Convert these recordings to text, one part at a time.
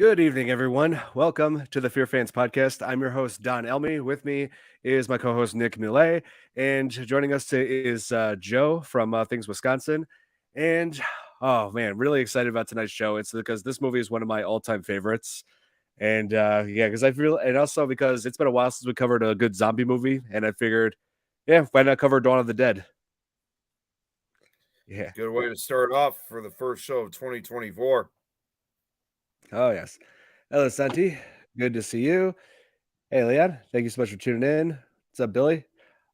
Good evening, everyone. Welcome to the FearFans podcast. I'm your host, Don Elmy. With me is my co host, Nick Millet. And joining us is Joe from Things Wisconsin. And oh, man, really excited about tonight's show. It's because this movie is one of my all time favorites. And yeah, because I feel, and also because it's been a while since we covered a good zombie movie. And I figured, yeah, why not cover Dawn of the Dead? Yeah. Good way to start off for the first show of 2024. Oh, yes. Hello, Santi. Good to see you. Hey, Leon. Thank you so much for tuning in. What's up, Billy?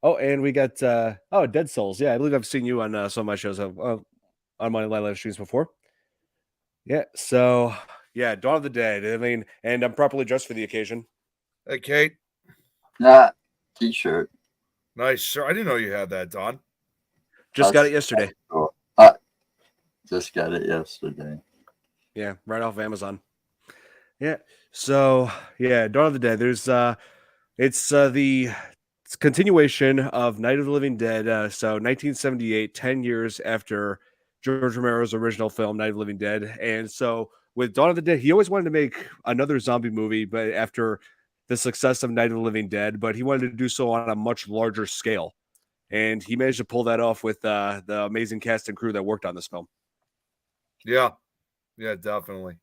Oh, and we got Dead Souls. Yeah, I believe I've seen you on some of my shows on my live streams before. Yeah. So yeah, Dawn of the Dead. I mean, and I'm properly dressed for the occasion. Hey, Kate. T-shirt. Nice shirt. I didn't know you had that, Don. Just got it yesterday. Cool. Just got it yesterday. Yeah, right off of Amazon. Yeah. So yeah, Dawn of the Dead. There's it's the continuation of Night of the Living Dead. So 1978, 10 years after George Romero's original film, Night of the Living Dead. And so with Dawn of the Dead, he always wanted to make another zombie movie, but after the success of Night of the Living Dead, but he wanted to do so on a much larger scale. And he managed to pull that off with the amazing cast and crew that worked on this film. Yeah, definitely.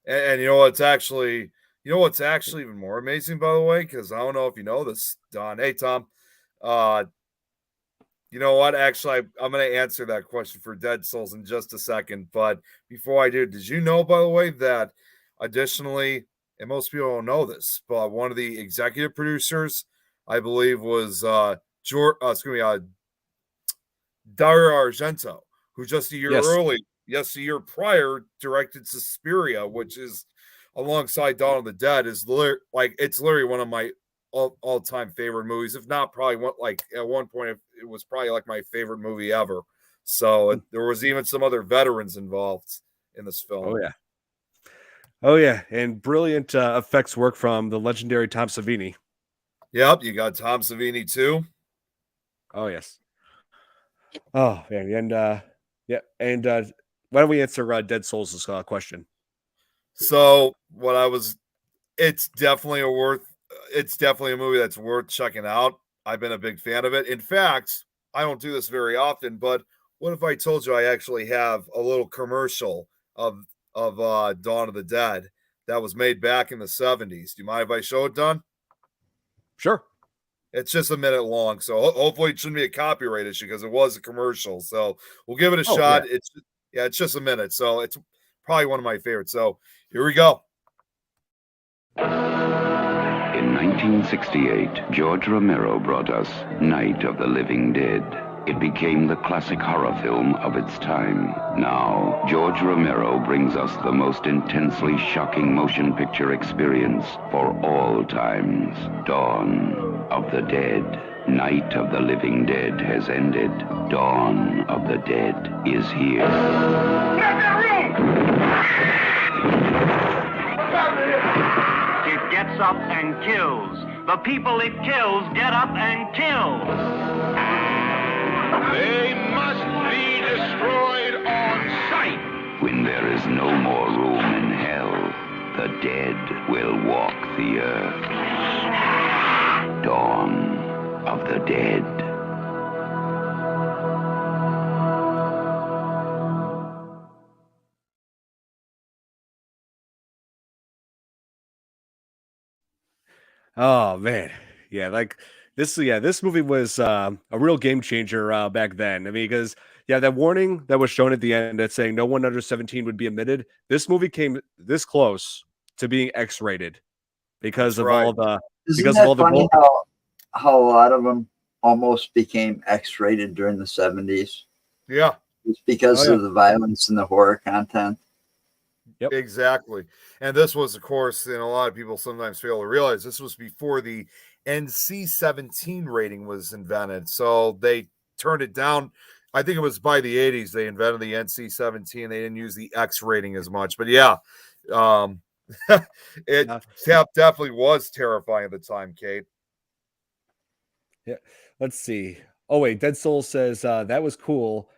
And you know what's actually even more amazing, by the way, because I don't know if you know this, Don. Hey, Tom. You know what? Actually, I'm going to answer that question for Dead Souls in just a second. But before I do, did you know, by the way, that additionally, and most people don't know this, but one of the executive producers, I believe, was Dario Argento, who just a year prior directed Suspiria, which is alongside Dawn of the Dead, it's literally one of my all-time favorite movies. If not, probably at one point it was probably like my favorite movie ever. So there was even some other veterans involved in this film. Oh yeah, and brilliant effects work from the legendary Tom Savini. Yep, you got Tom Savini too. Oh yes. Oh man, and yeah, and why don't we answer Dead Souls' question? So it's definitely a movie that's worth checking out. I've been a big fan of it. In fact, I don't do this very often, but what if I told you I actually have a little commercial of Dawn of the Dead that was made back in the 70s? Do you mind if I show it, Don? Sure. It's just a minute long, so hopefully it shouldn't be a copyright issue because it was a commercial. So we'll give it a shot. Yeah. It's just a minute, so it's probably one of my favorites. So here we go. In 1968, George Romero brought us Night of the Living Dead. It became the classic horror film of its time. Now, George Romero brings us the most intensely shocking motion picture experience for all times. Dawn of the Dead. Night of the Living Dead has ended. Dawn of the Dead is here. It gets up and kills. The people it kills get up and kill. They must be destroyed on sight. When there is no more room in hell, the dead will walk the earth. Dawn of the Dead. Oh man, yeah, like this. Yeah, this movie was a real game changer back then. I mean, because that warning that was shown at the end that's saying no one under 17 would be admitted. This movie came this close to being X-rated because of all the funny how a lot of them almost became X-rated during the 70s. Yeah, it's because of the violence and the horror content. Yep. Exactly. And this was, of course, and a lot of people sometimes fail to realize this was before the NC-17 rating was invented. So they turned it down. I think it was by the 80s they invented the NC-17. They didn't use the X rating as much. But yeah, it definitely was terrifying at the time, Kate. Yeah. Let's see. Oh, wait. Dead Soul says that was cool.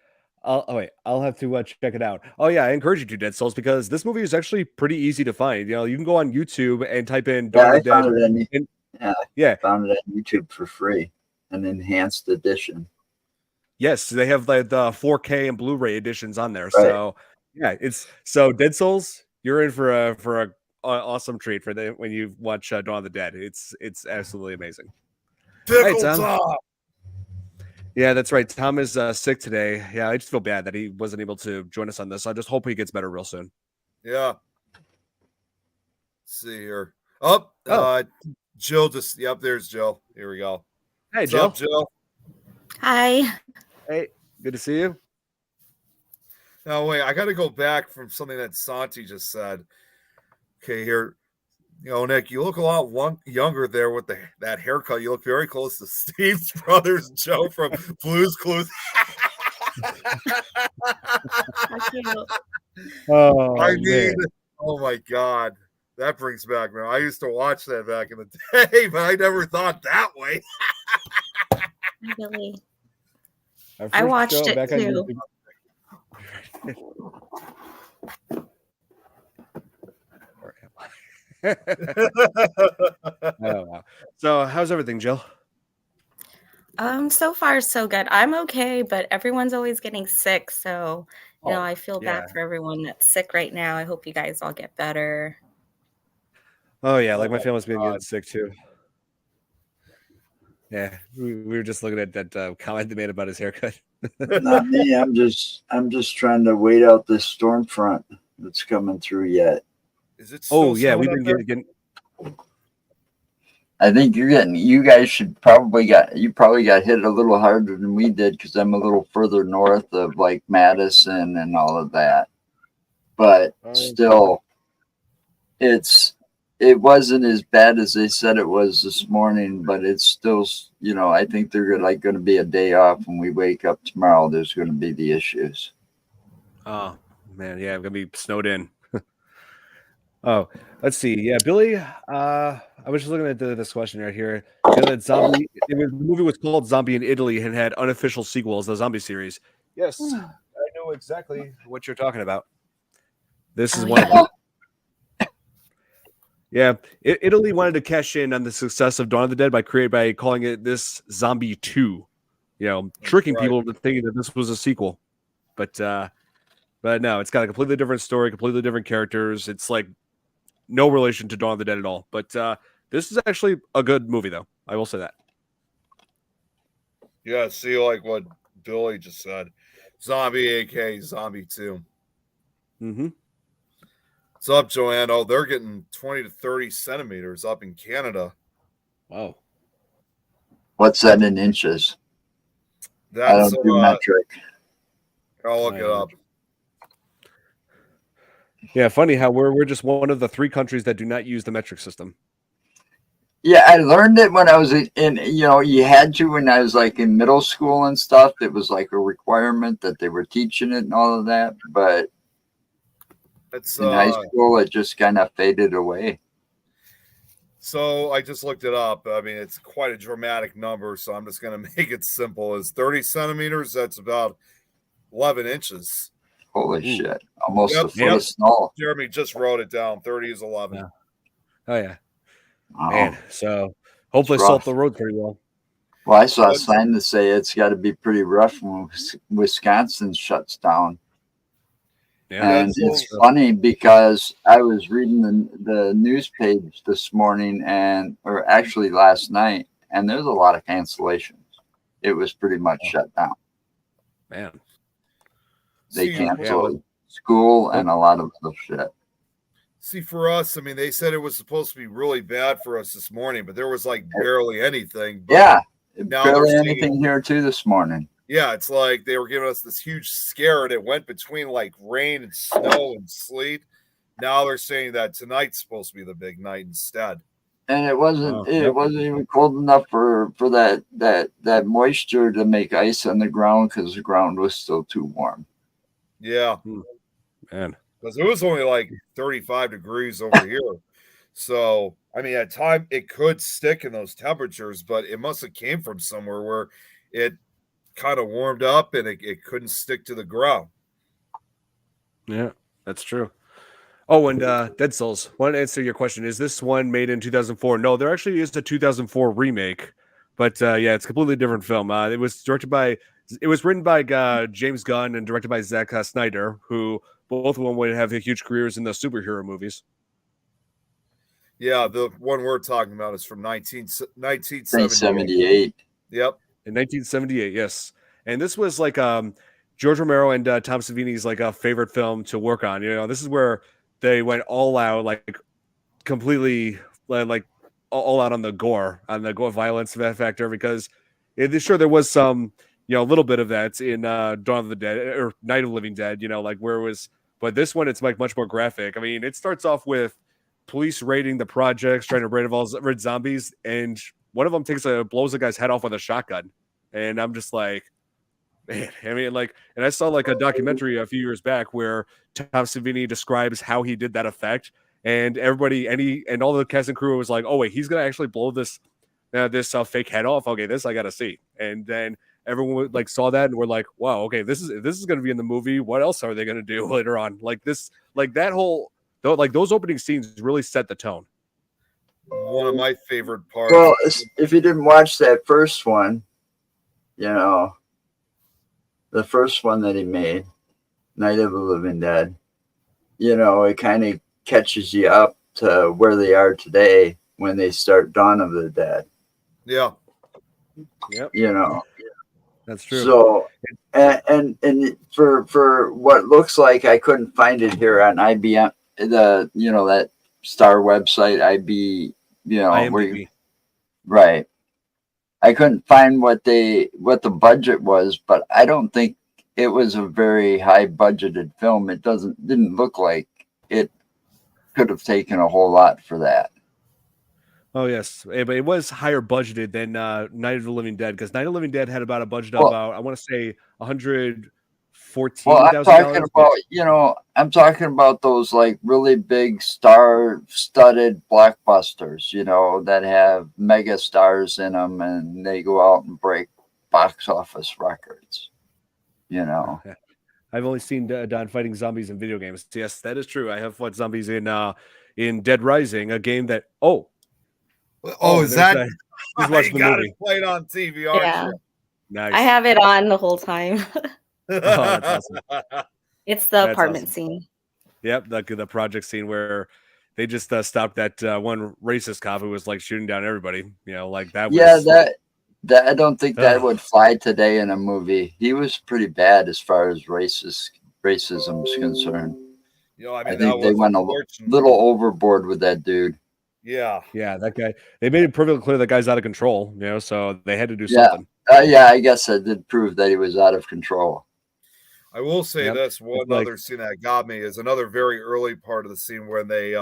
I'll have to check it out. Oh yeah, I encourage you to Dead Souls because this movie is actually pretty easy to find. You know, you can go on YouTube and type in Dawn Yeah, of the I Dead. found it on And, I found it on YouTube for free, an enhanced edition. yes, they have the 4K and Blu-ray editions on there. Right. So yeah, it's so Dead Souls. You're in for a awesome treat for when you watch Dawn of the Dead. It's absolutely amazing. Pickle Tom. Tom. Yeah, that's right. Tom is sick today. Yeah, I just feel bad that he wasn't able to join us on this. I just hope he gets better real soon. Yeah. Let's see here. Oh, Jill yep, there's Jill. Here we go. Hey, What's Jill. up, Jill? Hi. Hey, good to see you. Now, wait, I got to go back from something that Santi just said. Okay, here. You know, Nick, you look a lot younger there with that haircut. You look very close to Steve's brother's Joe from Blue's Clues. Oh, I mean, oh my God. That brings back, man. I used to watch that back in the day, but I never thought that way. Really? I watched it too. Oh, wow. So how's everything, Jill? So far so good. I'm okay, but everyone's always getting sick, so you know, I feel bad for everyone that's sick right now. I hope you guys all get better. Oh yeah, like my family's been getting sick too. Yeah, we were just looking at that comment they made about his haircut. Not me. I'm just trying to wait out this storm front that's coming through yet. Is it Oh yeah, we've been getting. I think you guys should probably got hit a little harder than we did because I'm a little further north of like Madison and all of that. But still, it wasn't as bad as they said it was this morning, but it's still, you know, I think they're going to be a day off when we wake up tomorrow. There's going to be the issues. Oh man, yeah, I'm gonna be snowed in. Oh, let's see. Yeah, Billy. I was just looking at this question right here. You know, that zombie. The movie was called Zombie in Italy and had unofficial sequels. The zombie series. Yes, I know exactly what you're talking about. This is one of them. Yeah, Italy wanted to cash in on the success of Dawn of the Dead by calling it this Zombie 2. You know, tricking people into thinking that this was a sequel. But no, it's got a completely different story, completely different characters. It's like no relation to Dawn of the Dead at all. But this is actually a good movie, though. I will say that. Yeah, see, like what Billy just said. Zombie, AK Zombie 2. Mm-hmm. What's up, Joanne? Oh, they're getting 20 to 30 centimeters up in Canada. Wow. What's that in inches? That's, I don't do metric. I'll look it up. Yeah, funny how we're just one of the 3 countries that do not use the metric system. Yeah, I learned it when I was in, you know, you had to when I was like in middle school and stuff. It was like a requirement that they were teaching it and all of that. But in high school, it just kind of faded away. So I just looked it up. I mean, it's quite a dramatic number. So I'm just going to make it simple. It's 30 centimeters. That's about 11 inches. Holy shit. Almost a foot of snow. Jeremy just wrote it down. 30 is 11. Yeah. Oh, yeah. Man, so hopefully salt the road pretty well. Well, I saw a sign to say it's got to be pretty rough when Wisconsin shuts down. Yeah, and it's funny because I was reading the news page this morning or actually last night, and there's a lot of cancellations. It was pretty much shut down. Man. They canceled school and a lot of other shit. See, for us, I mean, they said it was supposed to be really bad for us this morning, but there was like barely anything. Yeah, barely anything here too this morning. Yeah, it's like they were giving us this huge scare, and it went between like rain and snow and sleet. Now they're saying that tonight's supposed to be the big night instead. And it wasn't even cold enough for that moisture to make ice on the ground because the ground was still too warm. Yeah, man. Because it was only like 35 degrees over here. So, I mean, at time it could stick in those temperatures, but it must have came from somewhere where it kind of warmed up and it couldn't stick to the ground. Yeah, that's true. Oh, and Dead Souls. Want to answer your question? Is this one made in 2004? No, there actually is a 2004 remake, but yeah, it's a completely different film. It was written by James Gunn and directed by Zack Snyder, who both of them would have huge careers in the superhero movies. Yeah, the one we're talking about is from 1978. 1978. Yep. In 1978, yes. And this was like George Romero and Tom Savini's like a favorite film to work on. You know, this is where they went all out, like completely like all out on the gore violence factor, because sure there was some, you know, a little bit of that in Dawn of the Dead or Night of the Living Dead, you know, like where it was, but this one it's like much more graphic. I mean, it starts off with police raiding the projects, trying to rid zombies, and one of them blows a guy's head off with a shotgun, and I'm just like, man, I mean, like, and I saw like a documentary a few years back where Tom Savini describes how he did that effect, and everybody, and all the cast and crew was like, oh wait, he's gonna actually blow this fake head off. Okay, this I gotta see. And then everyone like saw that and we're like, wow, okay, this is gonna be in the movie. What else are they gonna do later on? Like this, like that whole, like those opening scenes really set the tone. One of my favorite parts. Well, if you didn't watch that first one, you know, the first one that he made, Night of the Living Dead, you know, it kind of catches you up to where they are today when they start Dawn of the Dead. Yeah. Yep. You know. That's true. So, and for what looks like, I couldn't find it here on IBM, that star website, IB, IMDb. Right. I couldn't find what the budget was, but I don't think it was a very high budgeted film. It didn't look like it could have taken a whole lot for that. Oh yes, but it was higher budgeted than Night of the Living Dead, because Night of the Living Dead had about a budget of about, I want to say, $114,000. I'm talking about those like really big star-studded blockbusters, you know, that have mega stars in them, and they go out and break box office records. You know, I've only seen Don fighting zombies in video games. Yes, that is true. I have fought zombies in Dead Rising, a game that is that? Just watch the movie. Played on TV, aren't you? Nice. I have it on the whole time. Oh, that's awesome. It's the apartment scene. Yep, the project scene where they just stopped that one racist cop who was like shooting down everybody. You know, like that. That I don't think that would fly today in a movie. He was pretty bad as far as racism is concerned. You know, I think they went a little overboard with that dude. Yeah, that guy. They made it perfectly clear that guy's out of control. You know, so they had to do something. I guess that did prove that he was out of control. I will say this one other scene that got me is another very early part of the scene when they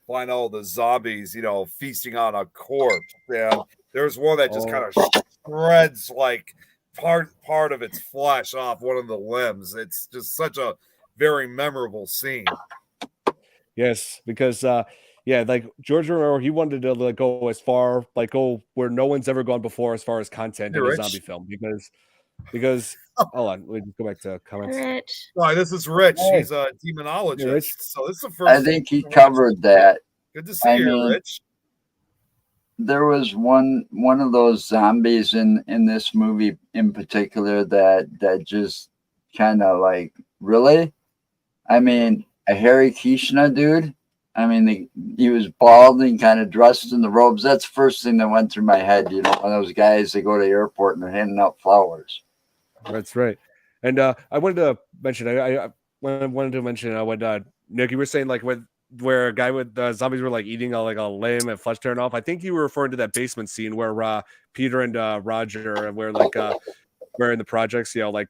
find all the zombies, you know, feasting on a corpse. And there's one that just kind of shreds like part of its flesh off one of the limbs. It's just such a very memorable scene. Yes, because like George Romero, he wanted to go where no one's ever gone before as far as content in a zombie film, because hold on, let me go back to comments. Rich. Hi, this is Rich. He's a demonologist. So this is the first. I think he covered that. Good to see you, Rich. There was one of those zombies in this movie in particular that just kind of like, really? I mean, a Harry Kishna dude. I mean, he was bald and kind of dressed in the robes. That's the first thing that went through my head. You know, one of those guys that go to the airport and they're handing out flowers. That's right. And I wanted to mention, I wanted to mention when Nick, you were saying like where a guy with zombies were like eating a limb and flesh tearing off. I think you were referring to that basement scene where Peter and Roger were like we're in the projects, you know, like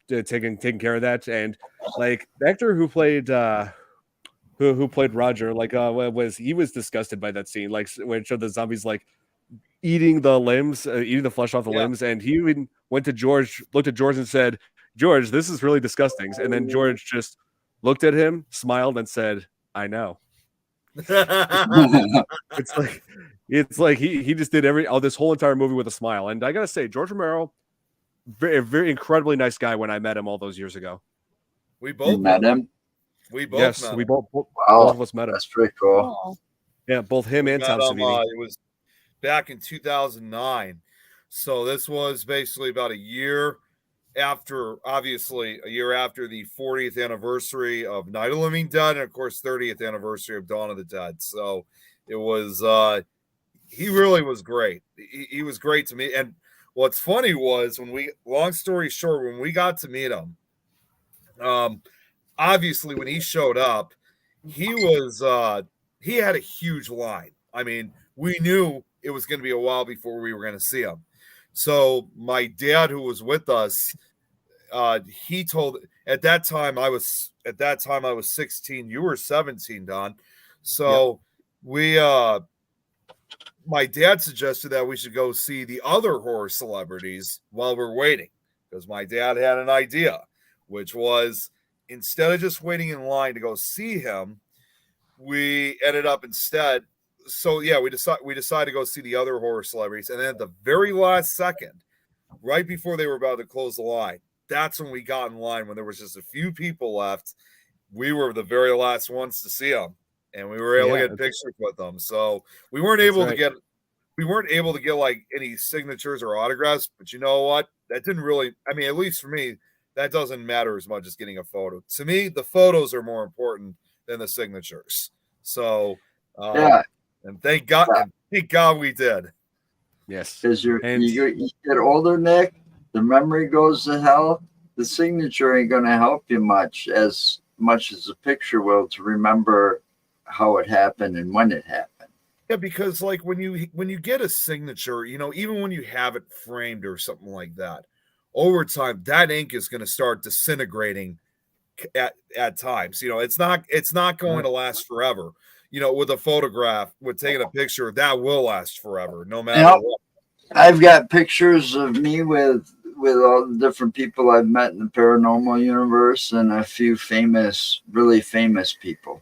taking care of that, and like the actor who played who played Roger, like he was disgusted by that scene, like when it showed the zombies like eating the limbs, eating the flesh off the limbs, and he even went to George, looked at George and said, "George, this is really disgusting." And then George just looked at him, smiled, and said, "I know." It's like he just did this whole entire movie with a smile. And I gotta say, George Romero, very, very incredibly nice guy when I met him all those years ago. We both met him. We both met him. We both of us met him. That's pretty cool. Oh. Yeah, both him and Tom Savini. It was back in 2009. So this was basically about a year after the 40th anniversary of Night of the Living Dead, and of course 30th anniversary of Dawn of the Dead. So it was he really was great. He was great to me. And what's funny was long story short, when we got to meet him, obviously when he showed up, he had a huge line. I mean, we knew it was going to be a while before we were going to see him. So my dad, who was with us, he told at that time I was 16. You were 17, Don. So my dad suggested that we should go see the other horror celebrities while we're waiting, because my dad had an idea, which was instead of just waiting in line to go see him, we ended up instead. So yeah, we decided to go see the other horror celebrities, and then at the very last second, right before they were about to close the line, that's when we got in line. When there was just a few people left, we were the very last ones to see them, and we were able to get pictures with them. So we weren't able to get like any signatures or autographs. But you know what? That didn't really. I mean, at least for me, that doesn't matter as much as getting a photo. To me, the photos are more important than the signatures. So and thank God we did. Yes. As you get older, Nick, the memory goes to hell. The signature ain't going to help you much as the picture will, to remember how it happened and when it happened. Yeah, because like when you get a signature, even when you have it framed or something like that, over time that ink is going to start disintegrating at times. It's not going to last forever. With a photograph, with taking a picture, that will last forever, no matter what. I've got pictures of me with all the different people I've met in the paranormal universe, and a few really famous people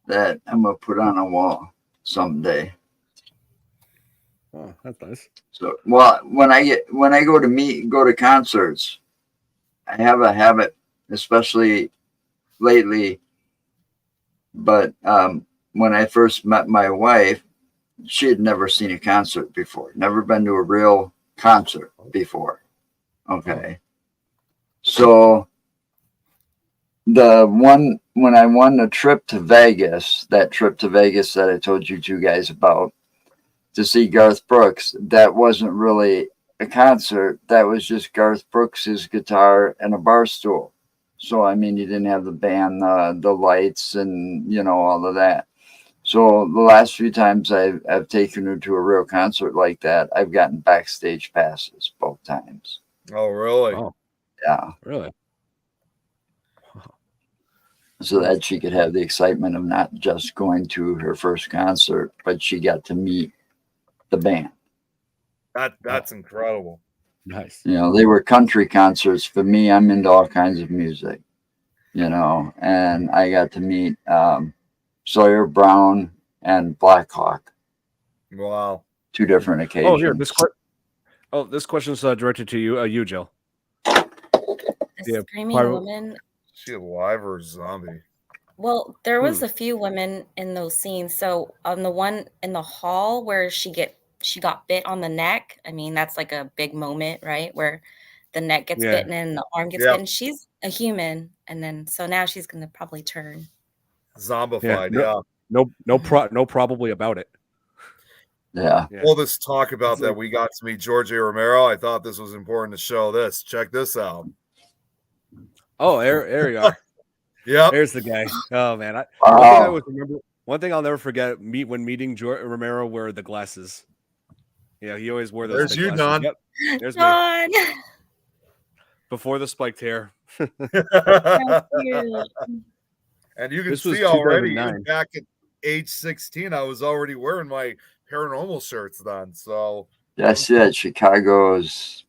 that I'm gonna put on a wall someday. Oh, that's nice. So, when I go to concerts, I have a habit, especially lately. But when I first met my wife, she had never seen a concert before, never been to a real concert before. Okay. So when I won the trip to Vegas, that I told you two guys about, to see Garth Brooks, that wasn't really a concert. That was just Garth Brooks's guitar and a bar stool. So, I mean, you didn't have the band, the lights, and, all of that. So the last few times I've taken her to a real concert like that, I've gotten backstage passes both times. Oh, really? Oh. Yeah. Really? So that she could have the excitement of not just going to her first concert, but she got to meet the band. That's incredible. Nice. They were country concerts. For me, I'm into all kinds of music, and I got to meet Sawyer Brown and Black Hawk. Wow. 2 different occasions. Oh, here, this question's directed to you, Jill. The screaming woman. Is she alive or a zombie? Well, there was a few women in those scenes. So on the one in the hall where she got bit on the neck, I mean, that's like a big moment, right? Where the neck gets bitten and the arm gets bitten. She's a human, and then so now she's gonna probably turn zombified. No, probably about it. Yeah. All this talk about that we got to meet George A. Romero. I thought this was important to show this. Check this out. Oh, there you are. Yeah, there's the guy. Oh man, one thing I'll never forget when meeting George Romero were the glasses. Yeah, he always wore those. There's you, glasses. Don. Yep, there's Don. me. Before the spiked hair. And you can see already back at age 16, I was already wearing my paranormal shirts then. So that's it. Chicago's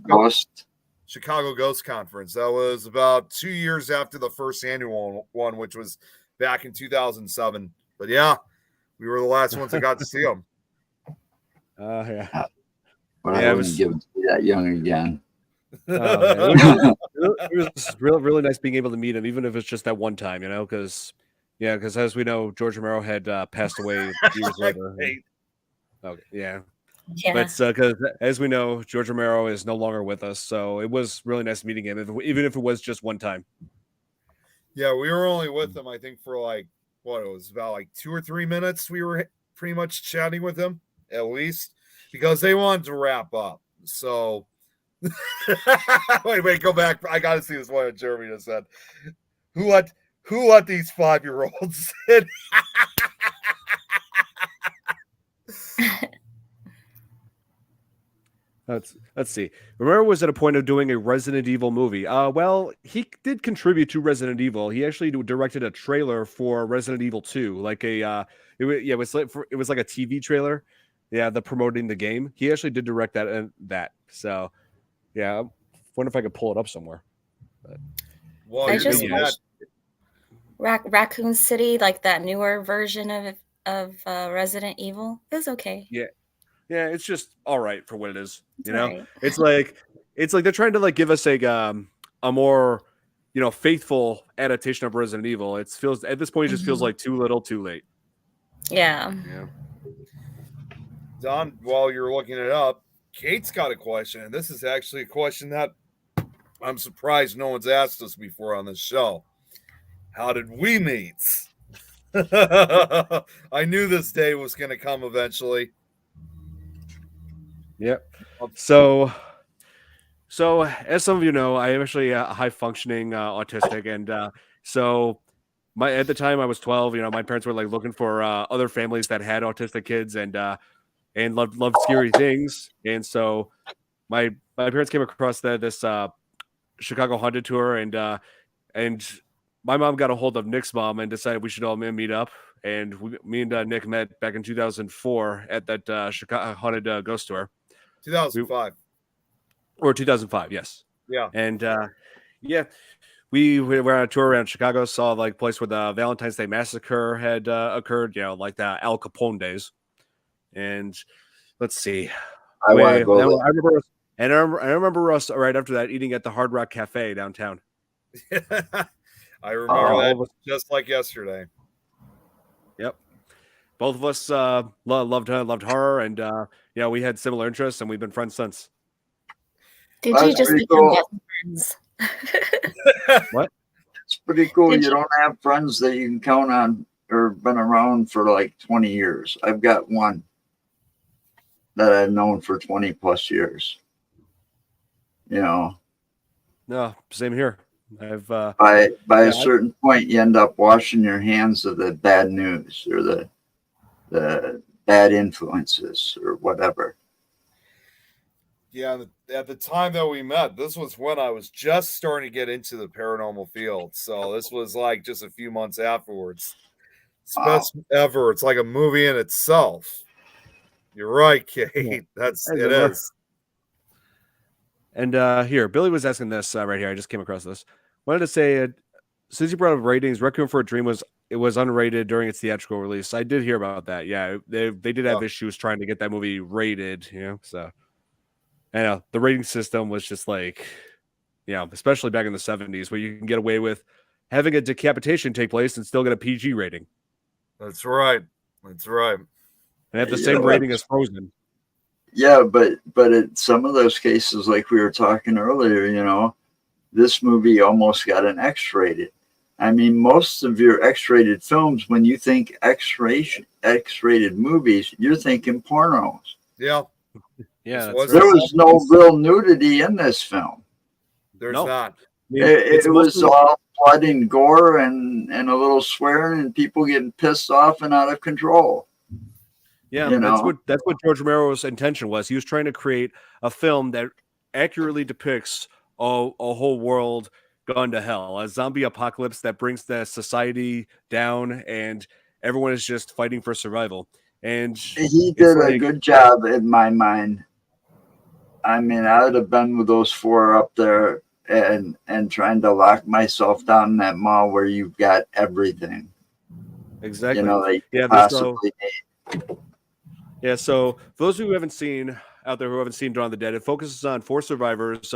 Ghost? Chicago Ghost Conference. That was about 2 years after the first annual one, which was back in 2007. But yeah, we were the last ones that got to see them. But I wouldn't give it to be that young again. It was really nice being able to meet him, even if it's just that one time, because as we know, George Romero had passed away years later. Okay, yeah. But because as we know, George Romero is no longer with us, so it was really nice meeting him, even if it was just one time. Yeah, we were only with him, I think, for it was about 2 or 3 minutes. We were pretty much chatting with him, at least, because they wanted to wrap up. So, wait, go back. I got to see this one that Jeremy just said. Who let these 5-year-olds in? Let's see. Romero was at a point of doing a Resident Evil movie. Well, he did contribute to Resident Evil. He actually directed a trailer for Resident Evil 2, like it was like a TV trailer. Yeah, promoting the game. He actually did direct that. So, yeah, I wonder if I could pull it up somewhere. But, well, I just watched Raccoon City, like that newer version of Resident Evil. It was okay. Yeah, it's just all right for what it is. Right. It's like they're trying to give us a more faithful adaptation of Resident Evil. It feels at this point it just feels like too little, too late. Yeah. Don, while you're looking it up, Kate's got a question, and this is actually a question that I'm surprised no one's asked us before on this show. How did we meet? I knew this day was going to come eventually. Yep. So as some of you know, I am actually a high functioning autistic, and so at the time I was 12. My parents were looking for other families that had autistic kids and loved scary things, and so my parents came across this Chicago Haunted Tour, and my mom got a hold of Nick's mom and decided we should all meet up, and me and Nick met back in 2004 at that Chicago Haunted Ghost Tour. 2005. Or 2005, yes. Yeah. And we were on a tour around Chicago, saw a place where the Valentine's Day Massacre had occurred, like the Al Capone days. And let's see. I remember us right after that eating at the Hard Rock Cafe downtown. I remember that just like yesterday. Yep. Both of us loved horror, and we had similar interests, and we've been friends since. Did you just become best friends? What? It's pretty cool. You don't have friends that you can count on or been around for 20 years. I've got one that I've known for 20 plus years. No, same here. I've by a certain point, you end up washing your hands of the bad news or the bad influences or whatever. Yeah, at the time that we met, this was when I was just starting to get into the paranormal field. So this was just a few months afterwards. It's best ever. It's like a movie in itself. You're right, Kate. Yeah. It is. And here, Billy was asking this right here. I just came across this. Wanted to say, since you brought up ratings, Requiem for a Dream was unrated during its theatrical release. I did hear about that. Yeah, they did have issues trying to get that movie rated. So. I know the rating system was just especially back in the 70s, where you can get away with having a decapitation take place and still get a PG rating. That's right. And have the same rating as Frozen. Yeah, but in some of those cases, like we were talking earlier, this movie almost got an X-rated. I mean, most of your X-rated films, when you think X-rated movies, you're thinking pornos. Yeah. Yeah, there was no real nudity in this film. There's not. It was all blood and gore and a little swearing and people getting pissed off and out of control. Yeah, that's what George Romero's intention was. He was trying to create a film that accurately depicts a whole world gone to hell, a zombie apocalypse that brings the society down, and everyone is just fighting for survival. And he did a good job in my mind. I mean, I would have been with those four up there and trying to lock myself down in that mall where you've got everything. Exactly. Possibly need. So for those who haven't seen out there who haven't seen Dawn of the Dead, it focuses on 4 survivors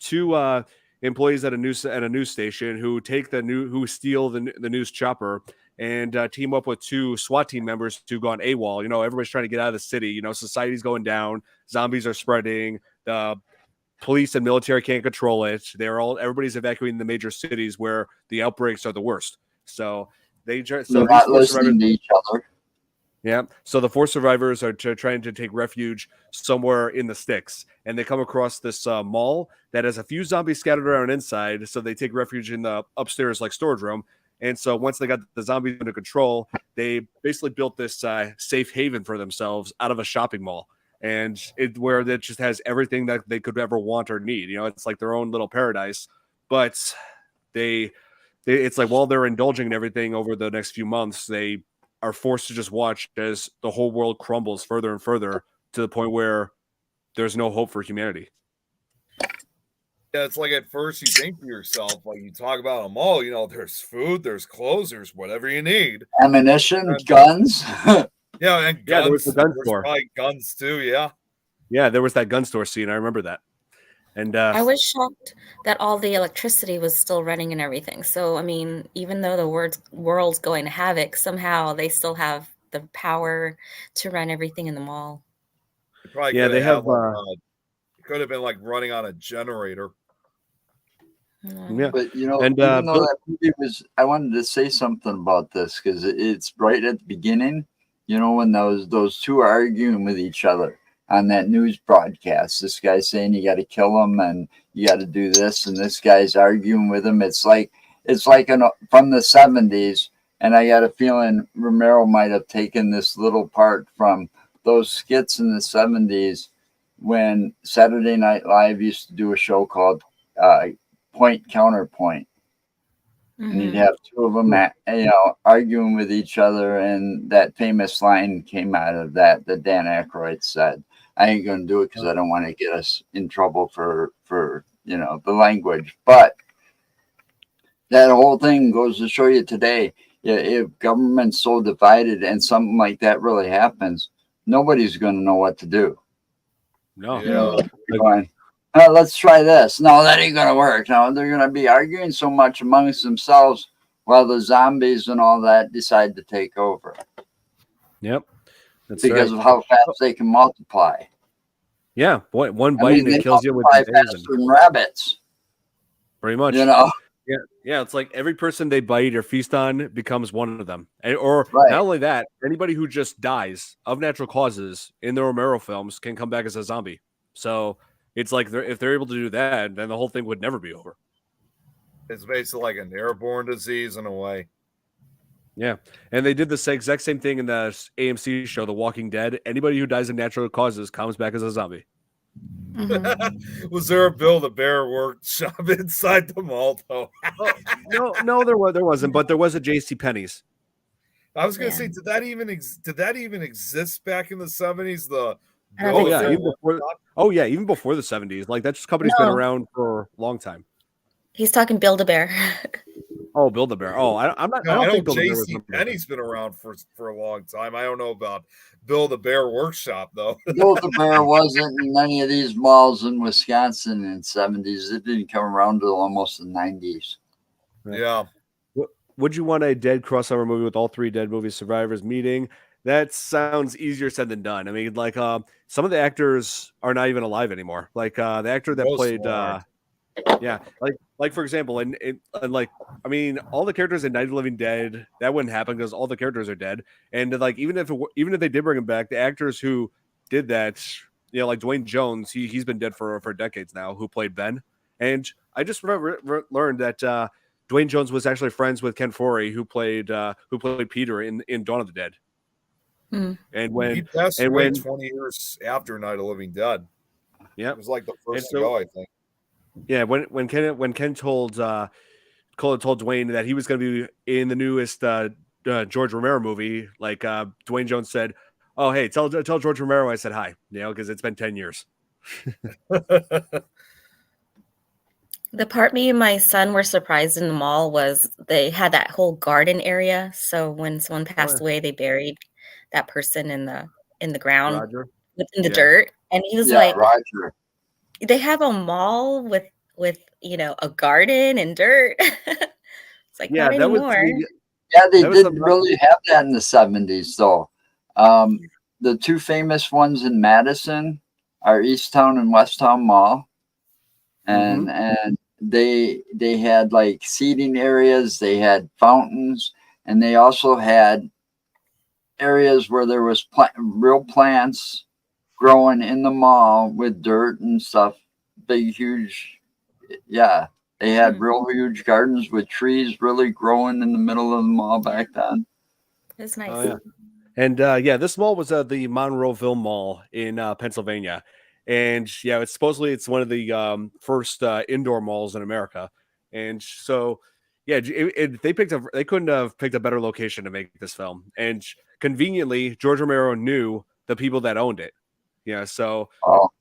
two employees at a news station who steal the news chopper and team up with two SWAT team members who gone AWOL. Everybody's trying to get out of the city. Society's going down. Zombies are spreading. The police and military can't control it. Everybody's evacuating the major cities where the outbreaks are the worst. So they're not listening to each other. Yeah. So the four survivors are trying to take refuge somewhere in the sticks, and they come across this mall that has a few zombies scattered around inside. So they take refuge in the upstairs storage room. And so once they got the zombies under control, they basically built this safe haven for themselves out of a shopping mall. And where it just has everything that they could ever want or need. It's like their own little paradise. But it's like while they're indulging in everything over the next few months, they are forced to just watch as the whole world crumbles further and further to the point where there's no hope for humanity. Yeah, it's like at first you think to yourself, like you talk about a mall, there's food, there's clothes, there's whatever you need. Ammunition, guns. Yeah, and guns. Yeah, there was the gun store. Probably guns too, yeah. Yeah, there was that gun store scene. I remember that. And I was shocked that all the electricity was still running and everything. So, I mean, even though the world's going to havoc, somehow they still have the power to run everything in the mall. Yeah, they have. It could have been like running on a generator. Yeah, but even though that movie was, I wanted to say something about this because it's right at the beginning. When those two are arguing with each other on that news broadcast, this guy's saying you got to kill him and you got to do this, and this guy's arguing with him. It's like from the 70s, and I got a feeling Romero might have taken this little part from those skits in the 70s when Saturday Night Live used to do a show called Point Counterpoint. And you'd have two of them, arguing with each other, and that famous line came out of that Dan Aykroyd said, "I ain't going to do it because I don't want to get us in trouble for the language." But that whole thing goes to show you today, if government's so divided and something like that really happens, nobody's going to know what to do. No, let's try this. No, that ain't gonna work. No, they're gonna be arguing so much amongst themselves while the zombies and all that decide to take over. Yep, that's because of how fast they can multiply. Yeah, one bite and it kills you with faster than rabbits. Pretty much, Yeah, it's like every person they bite or feast on becomes one of them. Or not only that, anybody who just dies of natural causes in the Romero films can come back as a zombie. So it's like if they're able to do that, then the whole thing would never be over. It's basically like an airborne disease in a way. Yeah, and they did the exact same thing in the AMC show, The Walking Dead. Anybody who dies of natural causes comes back as a zombie. Was there a Build-A-Bear workshop inside the mall, though? No, there wasn't, but there was a JCPenney's. I was going to say, did that even exist back in the 70s? Even before the 70s. Like that company's been around for a long time. He's talking Build-A-Bear. Oh, Build-A-Bear. Oh, I don't think JCPenney's been around for a long time. I don't know about Build-A-Bear Workshop though. Build-A-Bear wasn't in any of these malls in Wisconsin in the 70s. It didn't come around till almost the 90s. Yeah. Would you want a dead crossover movie with all three dead movie survivors meeting? That sounds easier said than done. I mean, like some of the actors are not even alive anymore. Like the actor that played like for example, and like I mean, all the characters in Night of the Living Dead, that wouldn't happen because all the characters are dead. And like even if they did bring him back, the actors who did that, like Dwayne Jones, he's been dead for decades now, who played Ben. And I just learned that Dwayne Jones was actually friends with Ken Foree, who played Peter in Dawn of the Dead. Mm. And when he passed away 20 years after Night of the Living Dead. Yeah, it was like the first to go, I think. Yeah, when Ken told Dwayne that he was going to be in the newest George Romero movie, like Dwayne Jones said, "Oh, hey, tell George Romero I said hi," because it's been 10 years. The part me and my son were surprised in the mall was they had that whole garden area. So when someone passed away, they buried that person in the ground, in the dirt, and he was like, Roger. They have a mall with with, you know, a garden and dirt. It's like, Yeah, not that was anymore. Yeah, they that was didn't really have that in the 70s, though. The two famous ones in Madison are Easttown and Westtown Mall, and they had like seating areas, they had fountains, and they also had areas where there was real plants growing in the mall with dirt and stuff. Big, huge, yeah. They had real huge gardens with trees really growing in the middle of the mall back then. It's nice. Oh, yeah. And this mall was the Monroeville Mall in Pennsylvania, and yeah, it's supposedly it's one of the first indoor malls in America, and so yeah, they couldn't have picked a better location to make this film, and conveniently George Romero knew the people that owned it, yeah, so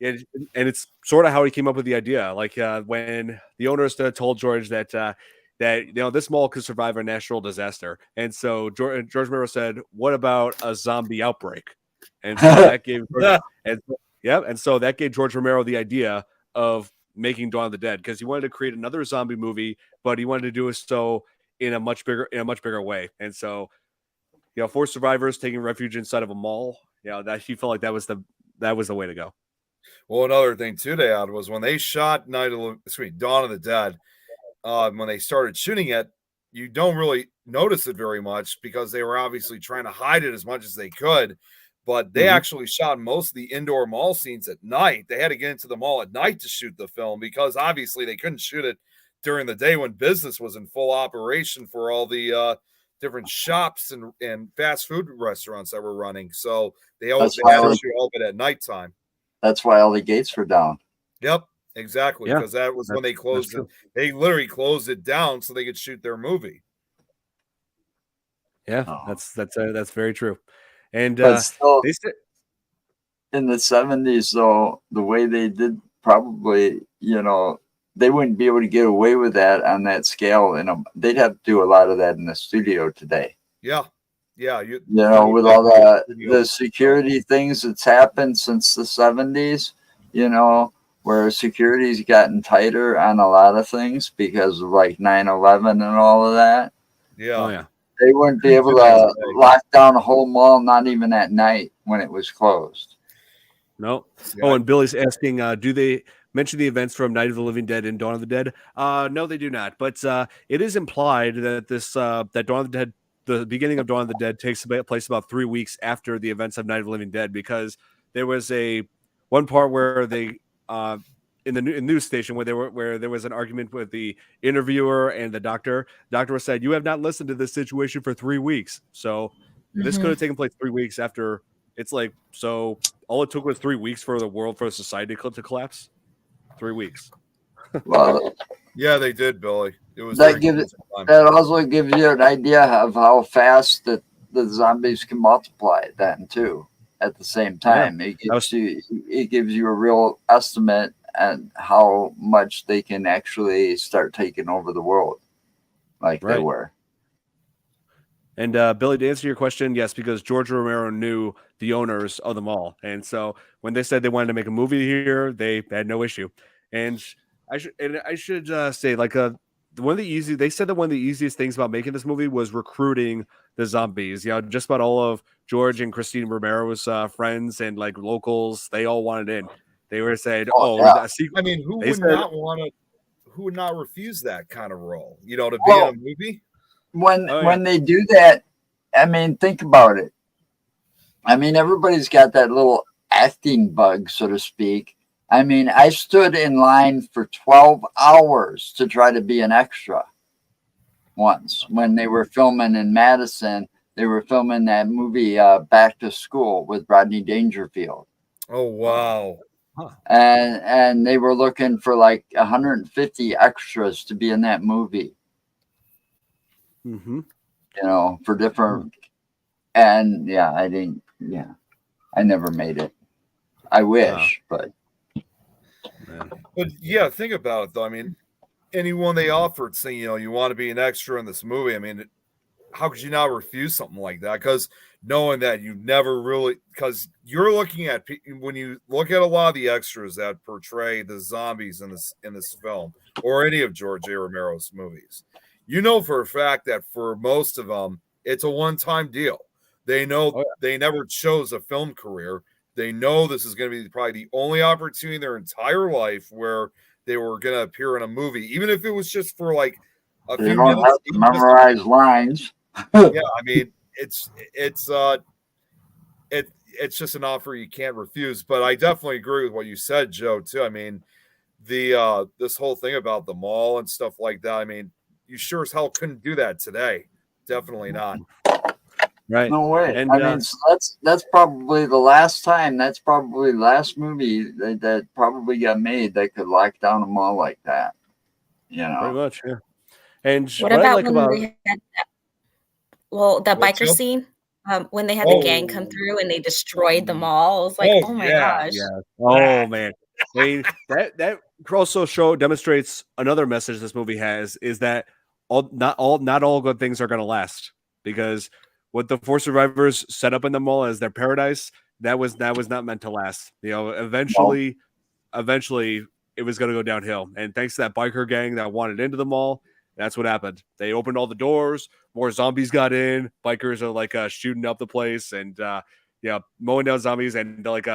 and it's sort of how he came up with the idea, like when the owners told George that this mall could survive a natural disaster, and so George Romero said, "What about a zombie outbreak?" And so that gave and so that gave George Romero the idea of making Dawn of the Dead, because he wanted to create another zombie movie, but he wanted to do it so in a much bigger way. And so, for survivors taking refuge inside of a mall, that he felt like that was the way to go. Well, another thing too they had was when they shot Dawn of the Dead. When they started shooting it, you don't really notice it very much because they were obviously trying to hide it as much as they could. But they actually shot most of the indoor mall scenes at night. They had to get into the mall at night to shoot the film because obviously they couldn't shoot it during the day when business was in full operation for all the different shops and fast food restaurants that were running. So they had to shoot all of it at nighttime. That's why all the gates were down. Yep. Exactly, because that was when they closed it. They literally closed it down so they could shoot their movie. Yeah, that's very true. And still, in the 70s, though, the way they did, probably, they wouldn't be able to get away with that on that scale. They'd have to do a lot of that in the studio today. Yeah, yeah. With all the security things that's happened since the 70s, where security's gotten tighter on a lot of things because of like 9/11 and all of that. Yeah. Oh, yeah. They wouldn't be able to lock down a whole mall, not even at night when it was closed. No. Oh, and Billy's asking, do they mention the events from Night of the Living Dead and Dawn of the Dead? No, they do not. But it is implied that that Dawn of the Dead, the beginning of Dawn of the Dead, takes place about 3 weeks after the events of Night of the Living Dead, because there was one part where they in the news station where there was an argument with the interviewer and the doctor. The doctor said, "You have not listened to this situation for 3 weeks." So this could have taken place 3 weeks after. It's like, so all it took was 3 weeks for the society to collapse. 3 weeks. Well, yeah, they did, Billy. It was that also gives you an idea of how fast the zombies can multiply then too. At the same time, it gives you a real estimate and how much they can actually start taking over the world, like they were. And Billy, to answer your question, yes, because George Romero knew the owners of the mall, and so when they said they wanted to make a movie here, they had no issue. And I should say, like, they said that one of the easiest things about making this movie was recruiting the zombies. Just about all of George and Christine Romero's friends and like locals, they all wanted in. They were saying, I mean, who would not refuse that kind of role? To be in a movie? When they do that, I mean, think about it. I mean, everybody's got that little acting bug, so to speak. I mean, I stood in line for 12 hours to try to be an extra once when they were filming in Madison. They were filming that movie Back to School with Rodney Dangerfield. Oh, wow. Huh. And they were looking for like 150 extras to be in that movie. Mm-hmm. For different. And yeah, I never made it. I wish, but yeah, think about it though. I mean, anyone they offered saying, you want to be an extra in this movie, I mean, how could you not refuse something like that? Because knowing that you never really, because you're looking at, when you look at a lot of the extras that portray the zombies in this film, or any of George A. Romero's movies, you know for a fact that for most of them, it's a one-time deal. They know they never chose a film career. They know this is going to be probably the only opportunity in their entire life where they were going to appear in a movie, even if it was just for like a few minutes. Have to memorize lines. Yeah, I mean, it's just an offer you can't refuse. But I definitely agree with what you said, Joe, too. I mean, this whole thing about the mall and stuff like that. I mean, you sure as hell couldn't do that today. Definitely not. Right. No way. And I mean, so that's probably the last time. That's probably the last movie that probably got made that could lock down a mall like that. You know, pretty much, yeah. And What I about like when about they had the What's biker up? scene? When they had the gang come through and they destroyed the mall. I was like, oh my gosh. yeah. Oh man. I mean, that also demonstrates another message this movie has is that not all good things are going to last, because what the 4 survivors set up in the mall as their paradise, that was not meant to last. You know, eventually it was going to go downhill. And thanks to that biker gang that wanted into the mall, that's what happened. They opened all the doors, more zombies got in, bikers are like shooting up the place and mowing down zombies and like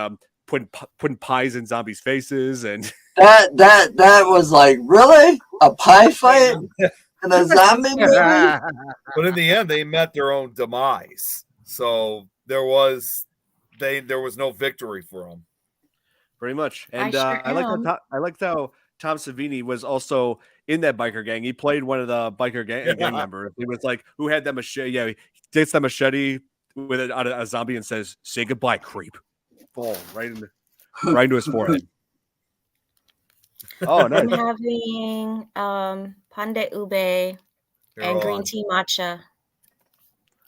putting pies in zombies' faces. And that was like, really, a pie fight in a zombie movie? But in the end, they met their own demise. So there was no victory for them. Pretty much. And I I liked how Tom Savini was also in that biker gang. He played one of the biker gang members. He was like, who had that machete. Yeah, he takes that machete with it on a zombie and says, "Say goodbye, creep." Boom, right into his forehead. Oh, nice. I'm having pande ube and green tea matcha.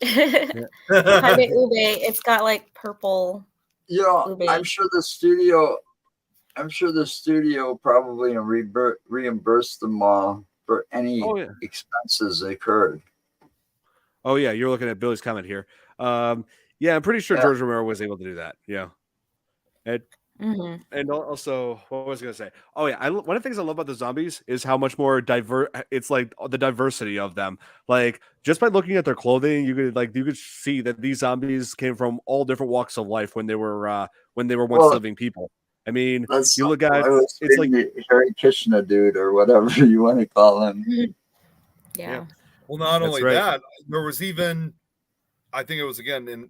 Pande ube, it's got like purple. You know, ube. I'm sure the studio probably reimbursed them all for any expenses incurred. Oh yeah, you're looking at Billy's comment here. Yeah, I'm pretty sure George Romero was able to do that. Yeah. And also, what was I going to say? Oh yeah, one of the things I love about the zombies is how much more diverse. It's like the diversity of them. Like just by looking at their clothing, you could see that these zombies came from all different walks of life when they were once living people. I mean, you look at it's like Harry Kishna dude or whatever you want to call him. Yeah. Well, not only that, there was even, I think it was again in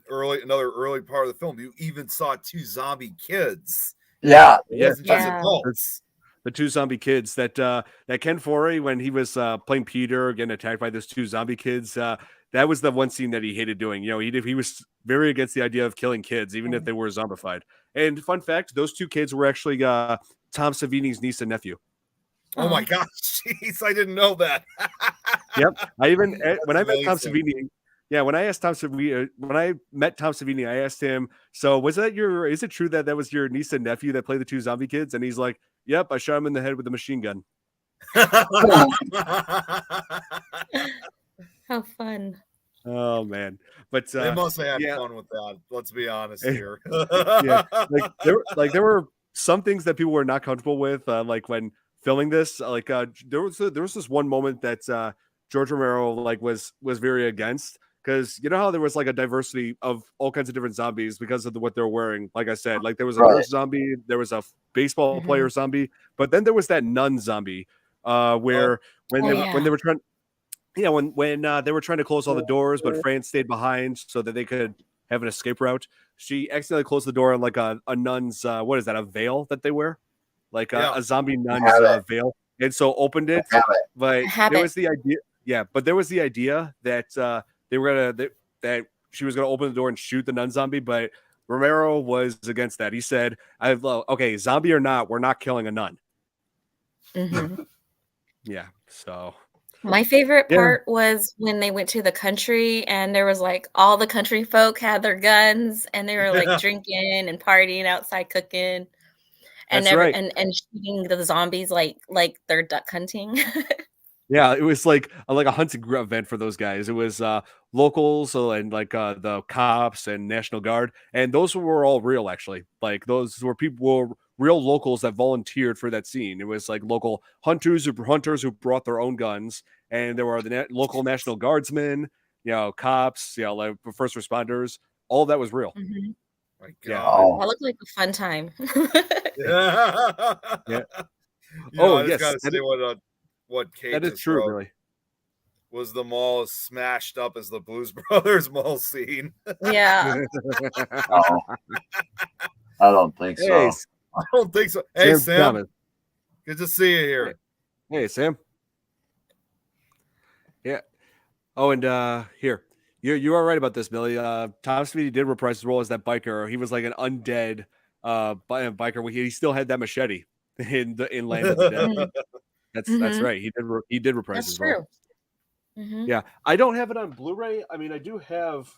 another early part of the film, you even saw 2 zombie kids. Yeah. It wasn't just adults. The 2 zombie kids that Ken Foree, when he was playing Peter, getting attacked by those 2 zombie kids, that was the one scene that he hated doing. You know, he was very against the idea of killing kids, even if they were zombified. And fun fact, those 2 kids were actually Tom Savini's niece and nephew. Oh my gosh, jeez, I didn't know that. Yep. I even when I met Tom Savini. Yeah, when I met Tom Savini, I asked him, "So is it true that was your niece and nephew that play the 2 zombie kids?" And he's like, "Yep, I shot him in the head with a machine gun." How fun. Oh man. But they must have had fun with that. Let's be honest here. Yeah. There were some things that people were not comfortable with, like when filming this. Like there was this one moment that George Romero was very against. Because you know how there was like a diversity of all kinds of different zombies because of what they're wearing. Like I said, like there was a nurse zombie, there was a baseball player zombie, but then there was that nun zombie, where when they were trying, when they were trying to close all the doors, but Fran stayed behind so that they could have an escape route. She accidentally closed the door on like a nun's what is that, a veil that they wear, like a zombie nun's veil, and so opened it. But there was the idea, there was the idea that they were that she was gonna open the door and shoot the nun zombie, but Romero was against that. He said, okay, zombie or not, we're not killing a nun." Yeah. So my favorite part was when they went to the country and there was like all the country folk had their guns and they were like drinking and partying outside, cooking, and and shooting the zombies like they're duck hunting. Yeah, it was like a hunting event for those guys. It was locals and like the cops and National Guard, and those were all real actually. Like those were real locals that volunteered for that scene. It was like local hunters who brought their own guns, and there were the local National Guardsmen, cops, like first responders. All of that was real. Mm-hmm. My Yeah. God. That looked like a fun time. Yeah. Oh, I just yes. gotta say what Kate That is just true, wrote really. was the mall as smashed up as the Blues Brothers mall scene. Yeah. Oh, I don't think so. I don't think so. Hey, Sam. Thomas. Good to see you here. Hey, Sam. Yeah. Oh, and here. You are right about this, Billy. Tom Savini did reprise his role as that biker. He was like an undead biker. He still had that machete in Land of the Dead. That's right. He did reprise his role. Mm-hmm. Yeah, I don't have it on Blu-ray. I mean, I do have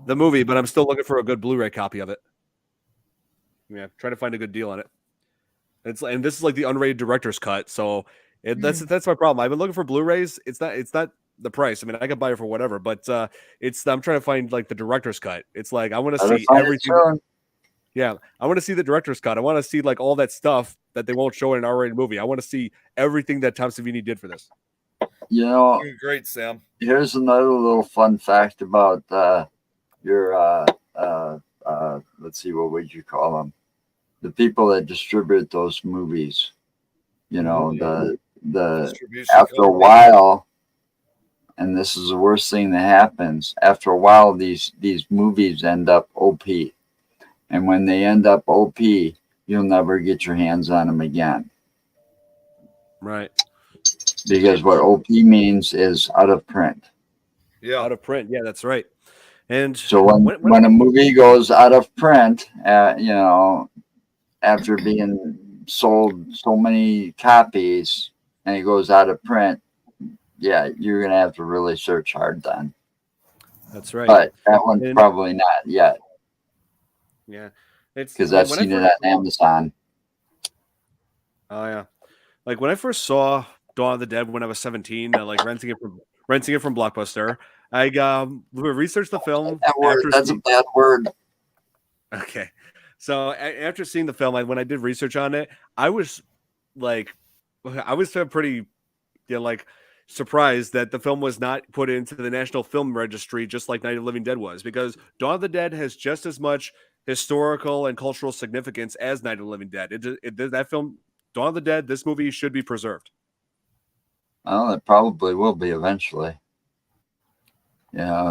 the movie, but I'm still looking for a good Blu-ray copy of it. Yeah, trying to find a good deal on it. And this is like the unrated director's cut, so that's my problem. I've been looking for Blu-rays. It's not the price. I mean, I could buy it for whatever, but I'm trying to find like the director's cut. It's like I want to see everything. Yeah, I want to see the director's cut. I want to see like all that stuff that they won't show in an R-rated movie. I want to see everything that Tom Savini did for this. You're great, Sam. Here's another little fun fact about your let's see, what would you call them? The people that distribute those movies. The after a while, and this is the worst thing that happens. After a while, these movies end up OP, and when they end up OP, you'll never get your hands on them again. Right. Because what OP means is out of print. Yeah, out of print. Yeah, that's right. And so when a movie goes out of print, after being sold so many copies and it goes out of print, yeah, you're gonna have to really search hard then. That's right. But that one's probably not yet. Yeah, it's because I've seen it on Amazon. Oh yeah, like when I first saw Dawn of the Dead when I was 17, like renting it from Blockbuster. I researched the film. That's a bad word. Okay, so after seeing the film, when I did research on it, I was pretty, surprised that the film was not put into the National Film Registry, just like Night of the Living Dead was, because Dawn of the Dead has just as much historical and cultural significance as Night of the Living Dead. That film, Dawn of the Dead, this movie should be preserved. Well, it probably will be eventually.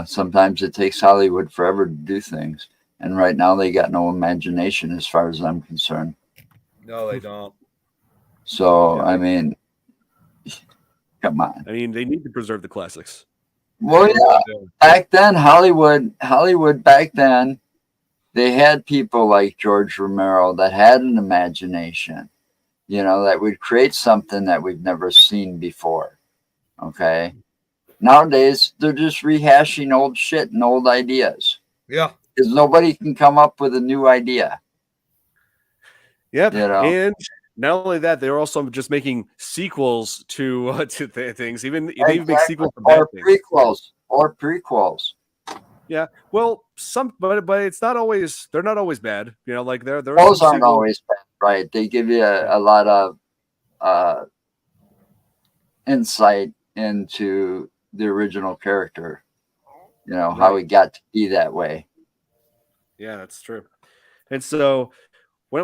Sometimes it takes Hollywood forever to do things. And right now they got no imagination as far as I'm concerned. No, they don't. So, I mean, come on. I mean, they need to preserve the classics. Well, yeah. Back then, Hollywood back then, they had people like George Romero that had an imagination, that would create something that we've never seen before. Okay. Nowadays, they're just rehashing old shit and old ideas. Yeah. Because nobody can come up with a new idea. Yep. And not only that, they're also just making sequels to things. They even make sequels to bad things. Prequels. Yeah. Well, but it's not always. They're not always bad. Those aren't always bad, right? They give you a lot of insight into the original character. How he got to be that way. Yeah, that's true. And so when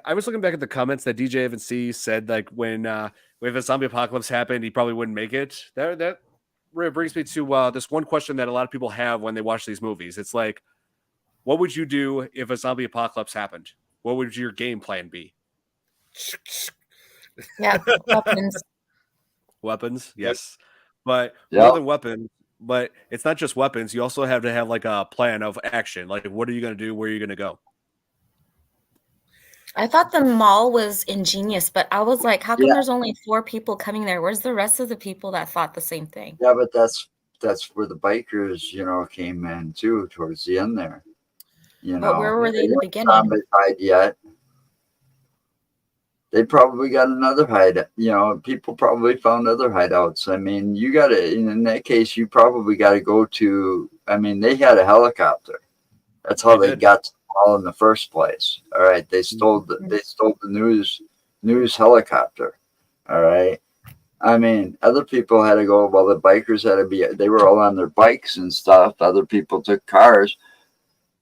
I was looking back at the comments that DJ Evan C said, when if a zombie apocalypse happened, he probably wouldn't make it. That brings me to this one question that a lot of people have when they watch these movies. It's like, what would you do if a zombie apocalypse happened? What would your game plan be? Yeah, weapons. Weapons, yes. But more than weapons, but it's not just weapons. You also have to have like a plan of action. Like, what are you going to do? Where are you going to go? I thought the mall was ingenious, but I was like, how come there's only 4 people coming there? Where's the rest of the people that thought the same thing? Yeah, but that's where the bikers, came in too towards the end there. But where were they in the beginning? Zombified yet. they probably got another hideout. You know, people probably found other hideouts. I mean, you got to, in that case, you probably got to go to, I mean, they had a helicopter. That's how they got to the mall in the first place. All right. They stole the news helicopter. All right. I mean, other people had to go, well, the bikers had to be, they were all on their bikes and stuff. Other people took cars.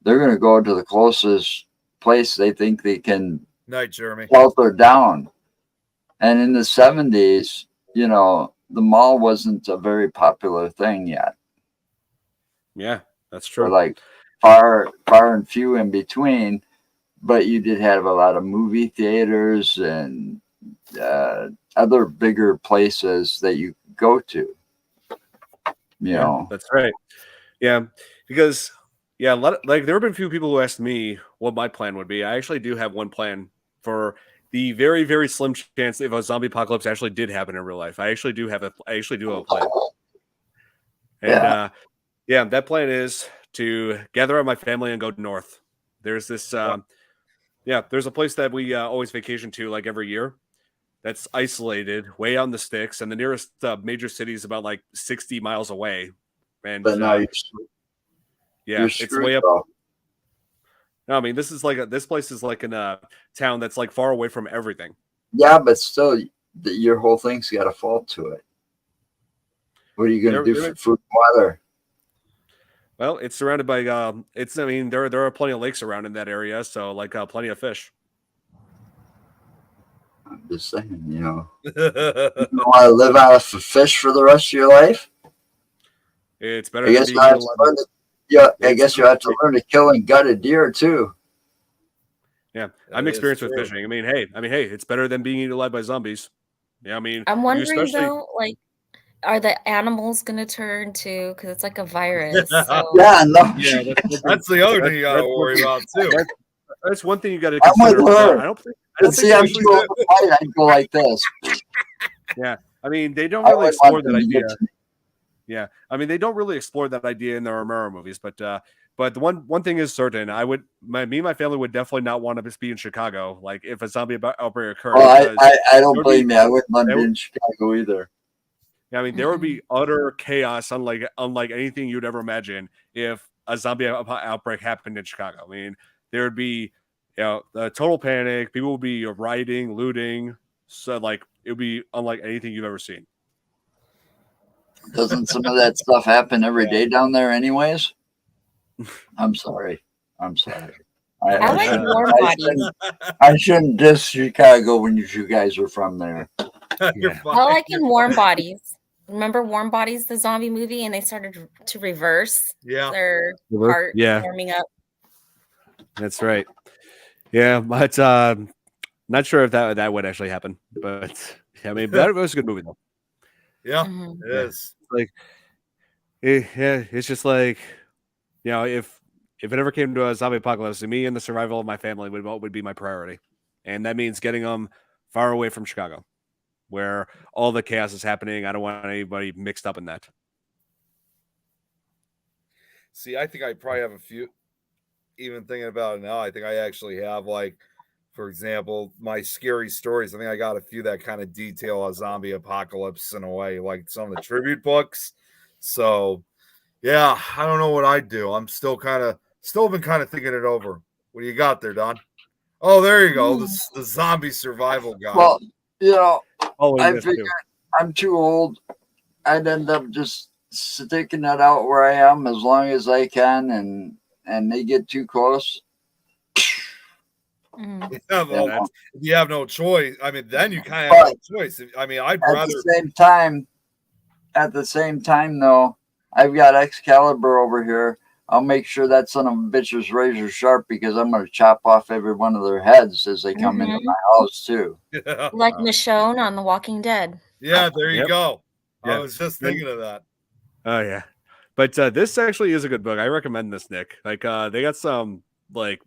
They're going to go to the closest place they think they can Night, Jeremy. shelter down. And in the 70s, you know, the mall wasn't a very popular thing yet. Yeah, that's true. Or like far and few in between, but you did have a lot of movie theaters and other bigger places that you go to. You know, that's right. Yeah, because a lot of, like there have been a few people who asked me what my plan would be. I actually do have one plan for the very, very slim chance if a zombie apocalypse actually did happen in real life. I actually do have a plan. And that plan is to gather up my family and go north. There's this there's a place that we always vacation to like every year. That's isolated way out in the sticks, and the nearest major city is about like 60 miles away. And but now it's way up. No, I mean this place is like in a town that's like far away from everything. Yeah, but still, your whole thing's got a fault to it. What are you going to do for food and water? Well, it's surrounded by there are plenty of lakes around in that area, so like plenty of fish. I'm just saying, you know, you want to live out of fish for the rest of your life? It's better. I guess you have to learn to kill and gut a deer too. Yeah, I'm experienced with fishing. I mean, hey, it's better than being eaten alive by zombies. Yeah, I mean, I'm wondering though, like, are the animals gonna turn too? Because it's like a virus. So. Yeah, no. Yeah, that's the other thing you gotta worry about too. That's one thing you got to consider. I'm with her. I'm too old to fight. I'd go like this. Yeah, I mean, they don't really explore that idea. Yeah, I mean, they don't really explore that idea in the Romero movies, but the one thing is certain. Me and my family would definitely not want to be in Chicago. Like if a zombie outbreak occurred. Well, I don't blame you. I wouldn't want to be in Chicago either. Yeah, I mean, there would be utter chaos, unlike anything you'd ever imagine if a zombie outbreak happened in Chicago. I mean, there would be, a total panic. People would be rioting, looting. So, like, it would be unlike anything you've ever seen. Doesn't some of that stuff happen every day down there, anyways? I'm sorry. I like warm bodies. I shouldn't diss Chicago when you guys are from there. I like in Warm Bodies. Remember Warm Bodies, the zombie movie, and they started to reverse their heart warming up. That's right. Yeah, but not sure if that would actually happen. But I mean, that was a good movie though. Yeah, it is. Like, it's just like, if it ever came to a zombie apocalypse, me and the survival of my family would be my priority, and that means getting them far away from Chicago, where all the chaos is happening. I don't want anybody mixed up in that. See, I think I probably have a few. Even thinking about it now, I think I actually have, like, for example, my scary stories. I think I got a few that kind of detail a zombie apocalypse in a way, like some of the tribute books. So, yeah, I don't know what I'd do. I'm still been kind of thinking it over. What do you got there, Don? Oh, there you go. The zombie survival guy. Well, I figured I'm too old. I'd end up just sticking it out where I am as long as I can, and they get too close. You have no choice. I mean, then you kind of have no choice. I mean, I'd rather. At the same time, though, I've got Excalibur over here. I'll make sure that son of a bitch is razor sharp because I'm going to chop off every one of their heads as they come into my house too. Like Michonne on The Walking Dead. Yeah, there you go. Yeah. I was just thinking of that. Oh yeah, but this actually is a good book. I recommend this, Nick. Like they got some like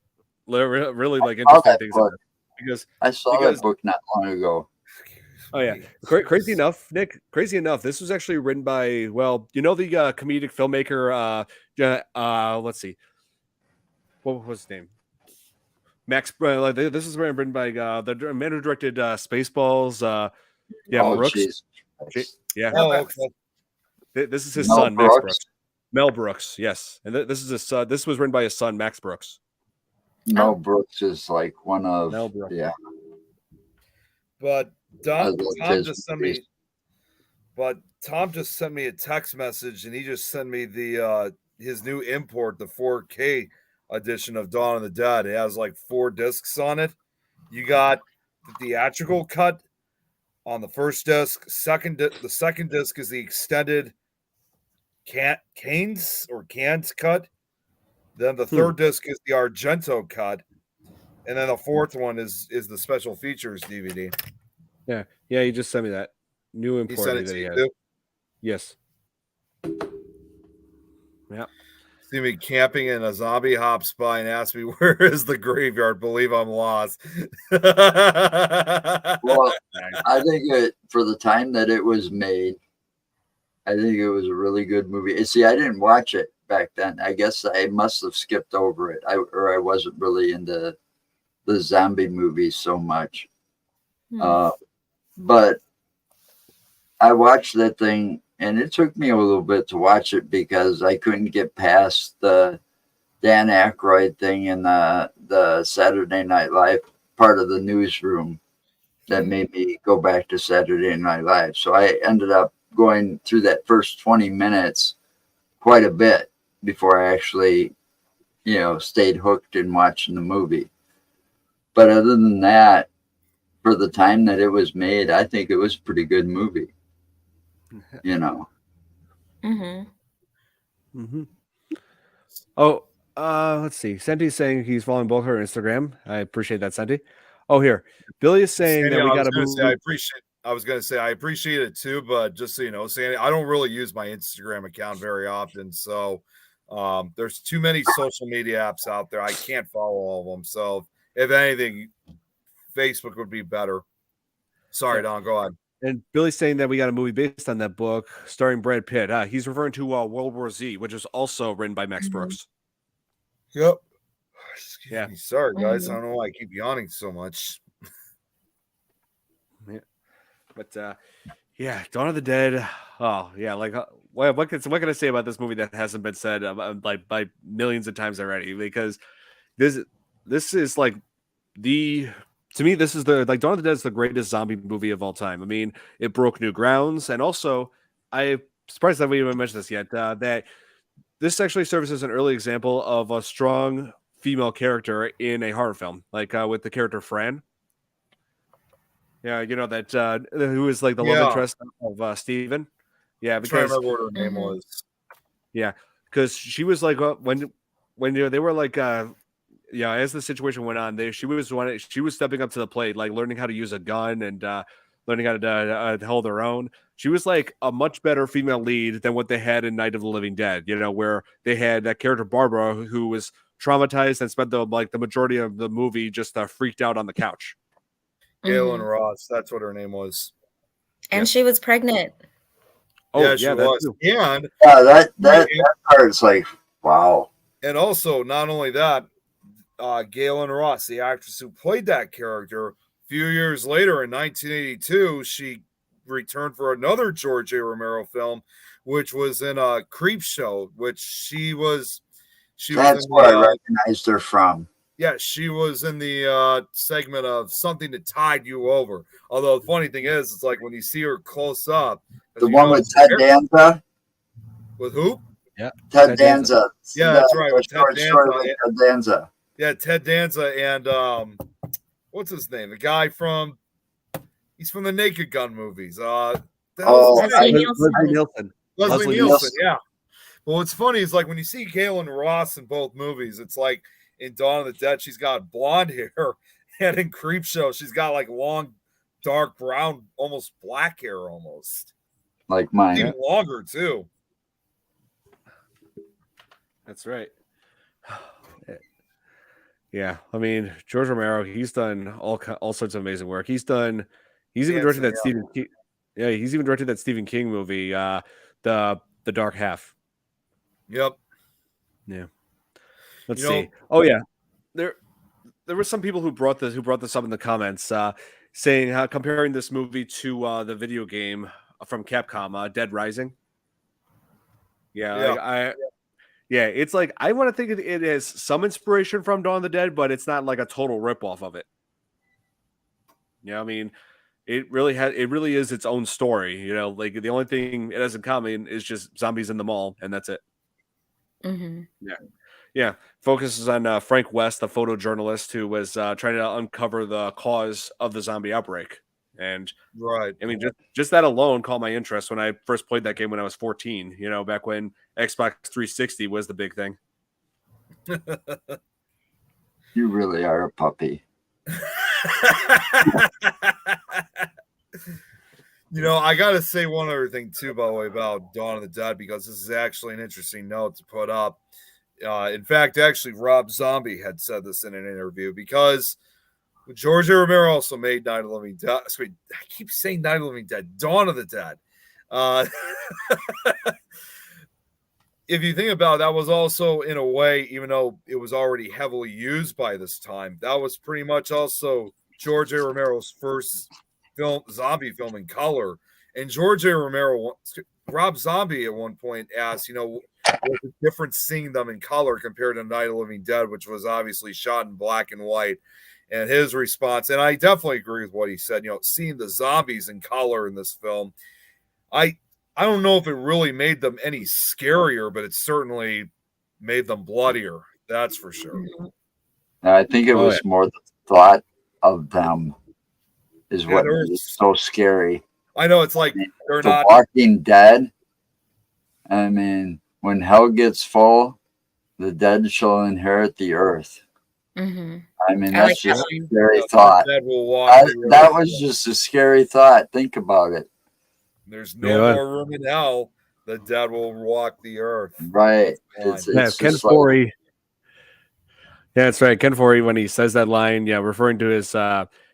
really like interesting things in it because I saw that book not long ago. Oh yeah, crazy enough, Nick. Crazy enough, this was actually written by the comedic filmmaker. Let's see, what was his name? This is written by the man who directed Spaceballs. Brooks. Yeah. Oh, okay. This is his Mel son, Max Brooks. Brooks. Mel Brooks, yes, and this is his son. This was written by his son, Max Brooks. Mel Brooks is like one of Mel Brooks. yeah. But Tom his just sent movies. me. But Tom just sent me a text message, and he just sent me the his new import, the 4K edition of Dawn of the Dead. It has like 4 discs on it. You got the theatrical cut on the first disc. The second disc is the extended Canes cut. Then the third disc is the Argento cut, and then the fourth one is the special features DVD. Yeah, he just sent me that new import. He sent it to you has. too? Yes. Yeah. See me camping and a zombie hops by and asks me, where is the graveyard? Believe I'm lost. Well, I think for the time that it was made, I think it was a really good movie. See, I didn't watch it back then. I guess I must have skipped over it. I wasn't really into the zombie movies so much. But I watched that thing, and it took me a little bit to watch it because I couldn't get past the Dan Aykroyd thing in the Saturday Night Live part of the newsroom that made me go back to Saturday Night Live. So I ended up going through that first 20 minutes quite a bit before I actually, stayed hooked in watching the movie. But other than that, for the time that it was made, I think it was a pretty good movie. Oh, let's see. Senti's saying he's following both her Instagram. I appreciate that, Senti. Oh, here. Billy is saying Sandy, that we got to move. I was going to say I appreciate it too, but just so you know, Sandy, I don't really use my Instagram account very often. So there's too many social media apps out there. I can't follow all of them. So if anything, Facebook would be better. Sorry, Don, go ahead. And Billy's saying that we got a movie based on that book starring Brad Pitt. He's referring to World War Z, which is also written by Max Brooks. Yep. Excuse me. Sorry, guys. I don't know why I keep yawning so much. Yeah. But Dawn of the Dead. Oh yeah, what can I say about this movie that hasn't been said by millions of times already? Because this is like to me, this is Dawn of the Dead is the greatest zombie movie of all time. I mean, it broke new grounds, and also I'm surprised that we haven't mentioned this yet. That this actually serves as an early example of a strong female character in a horror film, with the character Fran. Yeah, that who is like the love interest of Steven. Yeah, because I'm trying to remember what her name was. Yeah, because she was like when they were like as the situation went on, she was stepping up to the plate, like learning how to use a gun and learning how to hold her own. She was like a much better female lead than what they had in Night of the Living Dead. Where they had that character Barbara who was traumatized and spent the majority of the movie just freaked out on the couch. Galen Ross, that's what her name was. And she was pregnant. Oh, yeah, she was. Too. And that part's like, wow. And also, not only that, Galen Ross, the actress who played that character, a few years later in 1982, she returned for another George A. Romero film, which was in a Creep Show, which she was. That's where I recognized her from. Yeah, she was in the segment of Something to Tide You Over. Although the funny thing is, it's like when you see her close up. The one with Ted Danza? With who? Yeah. Ted Danza. Yeah, that's right. With Ted Danza. Yeah, Ted Danza and what's his name? The guy he's from the Naked Gun movies. Leslie Nielsen. Leslie Nielsen, yeah. Well, what's funny is like when you see Galen Ross in both movies, it's like in Dawn of the Dead, she's got blonde hair, and in Creepshow, she's got like long, dark brown, almost black hair, almost like mine. Even longer too. That's right. Yeah, I mean George Romero, he's done all sorts of amazing work. He's even directed that Stephen King. Yeah, he's even directed that Stephen King movie, the Dark Half. Yep. Yeah. Let's see. Oh yeah, there were some people who brought this up in the comments, saying how comparing this movie to the video game from Capcom, Dead Rising. Yeah, yeah, it's like I want to think it has some inspiration from Dawn of the Dead, but it's not like a total ripoff of it. Yeah, I mean, it really is its own story. You know, like the only thing it has in common is just zombies in the mall, and that's it. Mm-hmm. Yeah. Focuses on Frank West, the photojournalist who was trying to uncover the cause of the zombie outbreak. And right, I mean, just that alone caught my interest when I first played that game when I was 14. You know, back when Xbox 360 was the big thing. You really are a puppy. You know, I got to say one other thing too, by the way, about Dawn of the Dead, because this is actually an interesting note to put up. In fact, actually, Rob Zombie had said this in an interview, because George A. Romero also made Night of the Living Dead. I keep saying Night of the Living Dead, Dawn of the Dead. If you think about it, that was also, in a way, even though it was already heavily used by this time, that was pretty much also George A. Romero's first zombie film in color. And George A. Romero, Rob Zombie at one point asked, what's the difference seeing them in color compared to Night of the Living Dead, which was obviously shot in black and white. And his response, and I definitely agree with what he said, seeing the zombies in color in this film, I don't know if it really made them any scarier, but it certainly made them bloodier. That's for sure. I think it was more the thought of them is what made it so scary. I know, it's like they're not Walking Dead. I mean, when hell gets full, the dead shall inherit the earth. Mm-hmm. I mean, that's just a scary thought. That was just a scary thought. Think about it. There's no more room in hell. The dead will walk the earth. Right. It's Ken Foree. Yeah, that's right. Ken Foree, when he says that line, referring to his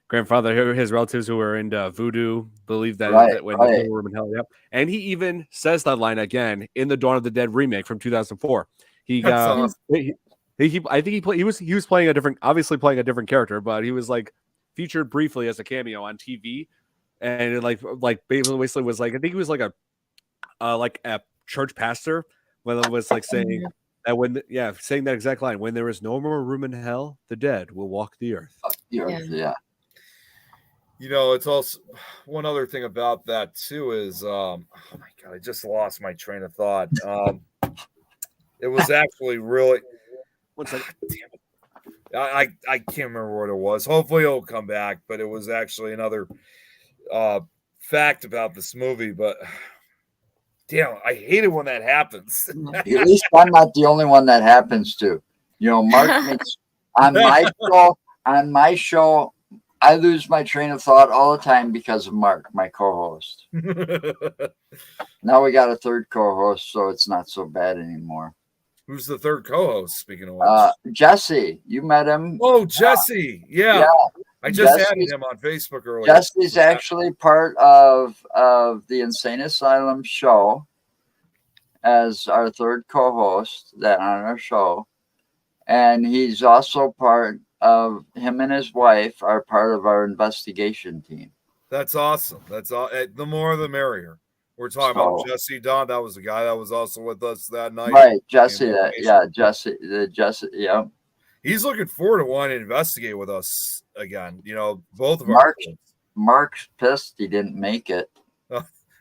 grandfather, his relatives who were into voodoo, believe that, when there's no room in hell. Yep. And he even says that line again in the Dawn of the Dead remake from 2004. He was playing a different character, but he was like featured briefly as a cameo on TV. And it like basically was like, I think he was like a church pastor when it was like saying that saying that exact line, when there is no more room in hell, the dead will walk the earth. Yeah. It's also one other thing about that too is oh my god, I just lost my train of thought. It was actually really damn it. I can't remember what it was. Hopefully it'll come back, but it was actually another fact about this movie, but damn, I hate it when that happens. At least I'm not the only one that happens to. Mark makes on my show, I lose my train of thought all the time because of Mark, my co-host. Now we got a third co-host, so it's not so bad anymore. Who's the third co-host, speaking of which? Jesse. You met him. Oh, Jesse. Yeah. I just added him on Facebook earlier. Jesse's actually part of the Insane Asylum show as our third co-host on our show. And he's also part of, him and his wife are part of our investigation team. That's awesome. That's all. The more the merrier. We're talking about Jesse Don. That was the guy that was also with us that night. Right. Jesse. Jesse. Yeah. He's looking forward to wanting to investigate with us again. Both of Mark's pissed he didn't make it.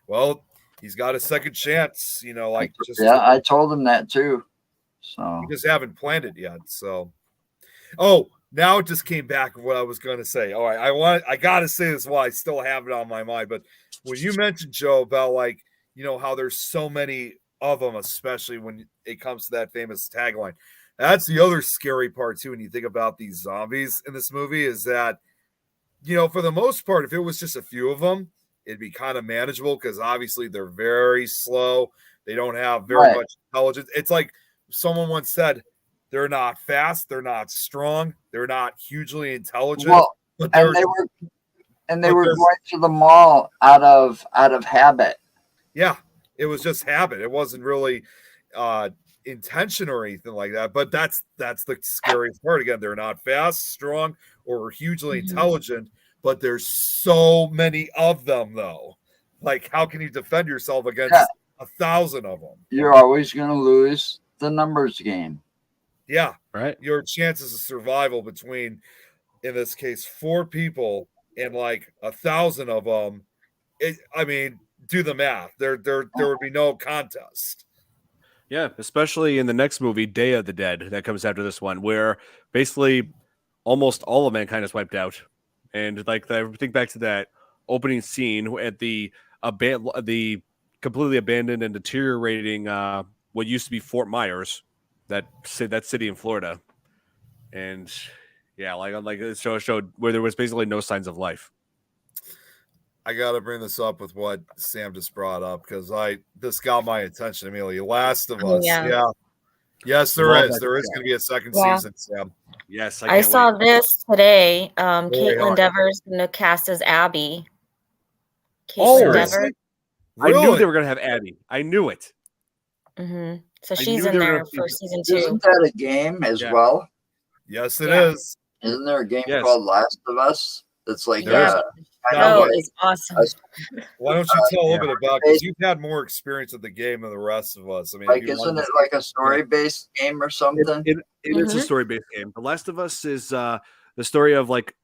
Well, he's got a second chance. I told him that too. So we just haven't planned it yet. So, now it just came back of what I was going to say. All right, I got to say this while I still have it on my mind. But when you mentioned, Joe, about how there's so many of them, especially when it comes to that famous tagline. That's the other scary part, too, when you think about these zombies in this movie, is that, for the most part, if it was just a few of them, it'd be kind of manageable because obviously they're very slow. They don't have very much intelligence. It's like someone once said, they're not fast, they're not strong, they're not hugely intelligent. Well, and they were going to the mall out of habit. Yeah, it was just habit. It wasn't really intention or anything like that. But that's the scariest part. Again, they're not fast, strong, or hugely intelligent, but there's so many of them, though. Like, how can you defend yourself against 1,000 of them? You're always going to lose the numbers game. Yeah, right. Your chances of survival between, in this case, 4 people and like 1,000 of them. I mean, do the math. There would be no contest. Yeah, especially in the next movie, Day of the Dead, that comes after this one, where basically almost all of mankind is wiped out. And like, I think back to that opening scene at the completely abandoned and deteriorating what used to be Fort Myers, that city in Florida. And yeah, like it showed where there was basically no signs of life. I got to bring this up with what Sam just brought up, because this got my attention immediately. Last of Us. Yeah. Yes, there is. There is going to be a second season, Sam. Yes, I saw this today. Caitlin Devers going to cast as Abby. Caitlin Devers. Really? I knew they were going to have Abby. I knew it. So she's in there for season 2. Isn't that a game as well? Yes, it is. Isn't there a game called Last of Us? That's like it's awesome. Why don't you tell a little bit about, because you've had more experience with the game than the rest of us. I mean, like, isn't it like a story-based game or something? It is a story-based game. The Last of Us is the story of, like,